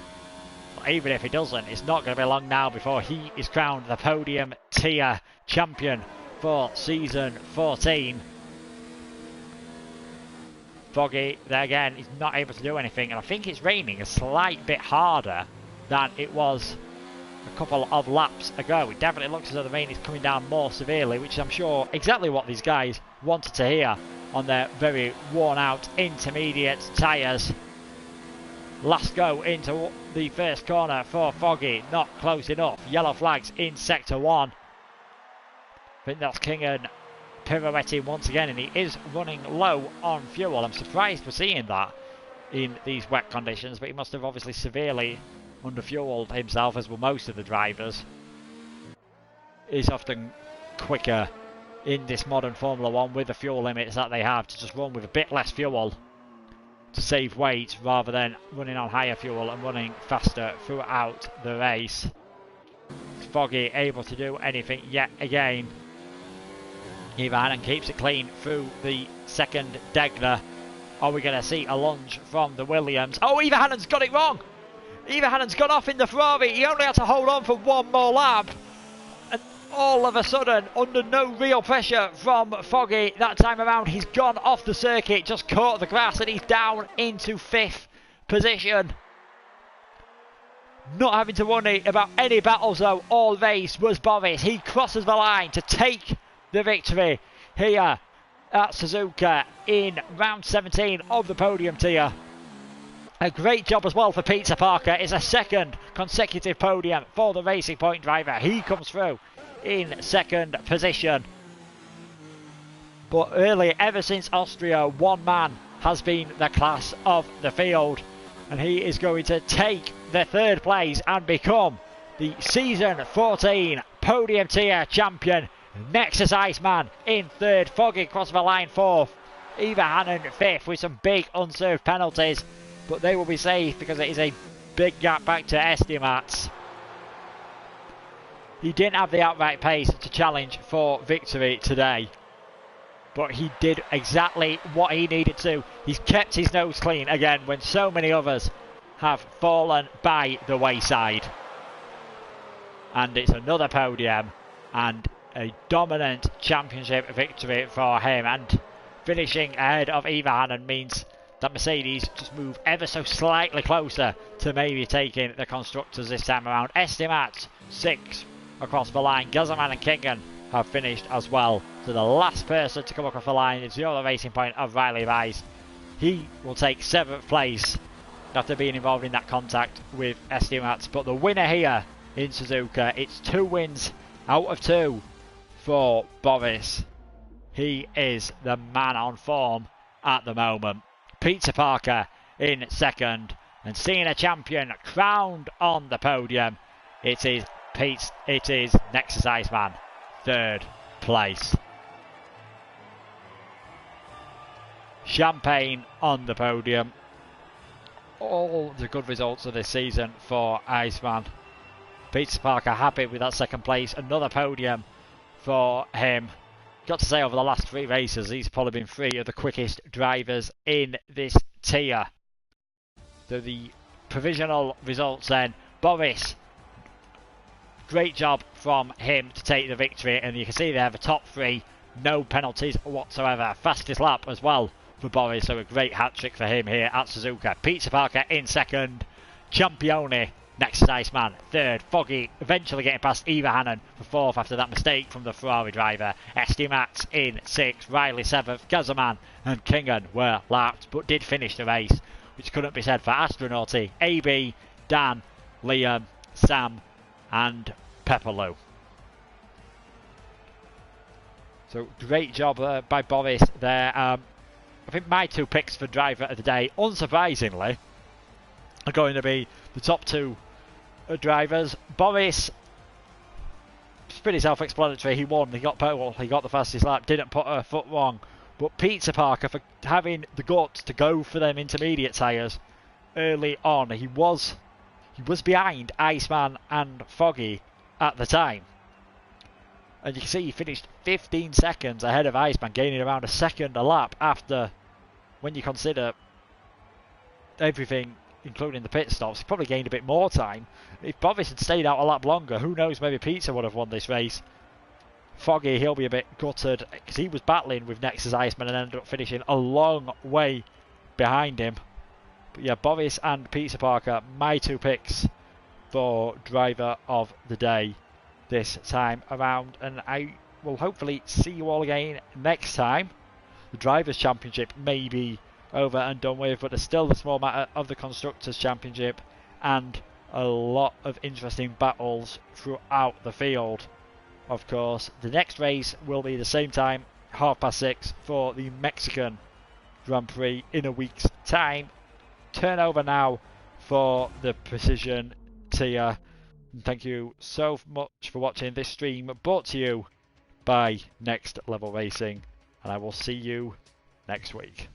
Speaker 1: even if he doesn't, it's not going to be long now before he is crowned the Podium Tier champion for season 14. Foggy, there again, is not able to do anything, and I think it's raining a slight bit harder than it was a couple of laps ago. It definitely looks as though the rain is coming down more severely, which I'm sure exactly what these guys wanted to hear on their very worn out intermediate tyres. Last go into the first corner for Foggy, not close enough. Yellow flags in Sector 1. I think that's Kingan pirouetting once again, and he is running low on fuel. I'm surprised we're seeing that in these wet conditions, but he must have obviously severely under-fueled himself, as will most of the drivers. He's often quicker in this modern Formula 1 with the fuel limits that they have to just run with a bit less fuel to save weight rather than running on higher fuel and running faster throughout the race. Is Foggy able to do anything yet again? Eva Hannon keeps it clean through the second Degner. Are we going to see a lunge from the Williams? Oh, Eva Hannon's got it wrong! Eva Hannon's gone off in the Ferrari. He only had to hold on for one more lap. And all of a sudden, under no real pressure from Foggy that time around, he's gone off the circuit, just caught the grass, and he's down into 5th position. Not having to worry about any battles though all race was Boris. He crosses the line to take the victory here at Suzuka in round 17 of the Podium Tier. A great job as well for Peter Parker. It's a 2nd consecutive podium for the Racing Point driver. He comes through in 2nd position. But really, ever since Austria, one man has been the class of the field. And he is going to take the 3rd place and become the season 14 Podium Tier champion. Nexus Iceman in 3rd, Foggy across the line 4th, Eva Hannon 5th with some big unserved penalties, but they will be safe because it is a big gap back to Estimats. He didn't have the outright pace to challenge for victory today, but he did exactly what he needed to. He's kept his nose clean again when so many others have fallen by the wayside. And it's another podium and a dominant championship victory for him, and finishing ahead of Eva Hannon means that Mercedes just move ever so slightly closer to maybe taking the constructors this time around. Estimats 6 across the line. Gazaman and Kingan have finished as well. So the last person to come across the line is the other Racing Point of Riley Rice. He will take 7th place after being involved in that contact with Estimats. But the winner here in Suzuka, it's 2 wins out of 2 for Boris. He is the man on form at the moment. Peter Parker in 2nd, and seeing a champion crowned on the podium, it is Nexus Iceman 3rd place. Champagne on the podium. All the good results of this season for Iceman. Peter Parker happy with that second place. Another podium for him. Got to say, over the last 3 races, he's probably been 3 of the quickest drivers in this tier. So the provisional results then. Boris, great job from him to take the victory, and you can see there the top 3, no penalties whatsoever. Fastest lap as well for Boris, so a great hat-trick for him here at Suzuka. Peter Parker in second, Champione next to Iceman, third, Foggy eventually getting past Eva Hannon for fourth after that mistake from the Ferrari driver. SD Max in sixth, Riley seventh, Gazaman and Kingan were lapped but did finish the race, which couldn't be said for Astronauty, AB, Dan, Liam, Sam and Pepperloo. So great job by Boris there. I think my 2 picks for driver of the day, unsurprisingly, are going to be the top 2 drivers. Boris, it's pretty self-explanatory. He won. He got pole. He got the fastest lap. Didn't put a foot wrong. But Peter Parker, for having the guts to go for them intermediate tyres early on, he was behind Iceman and Foggy at the time. And you can see he finished 15 seconds ahead of Iceman, gaining around a second a lap after, when you consider everything, including the pit stops, he probably gained a bit more time. If Boris had stayed out a lap longer, who knows, maybe Peter would have won this race. Foggy, he'll be a bit gutted because he was battling with Nexus Iceman and ended up finishing a long way behind him. But yeah, Boris and Peter Parker, my 2 picks for driver of the day this time around, and I will hopefully see you all again next time. The Drivers' Championship may be over and done with, but there's still the small matter of the Constructors' Championship and a lot of interesting battles throughout the field. Of course, the next race will be the same time, 6:30, for the Mexican Grand Prix in a week's time. Turn over now for the Precision tier. And thank you so much for watching this stream, brought to you by Next Level Racing, and I will see you next week.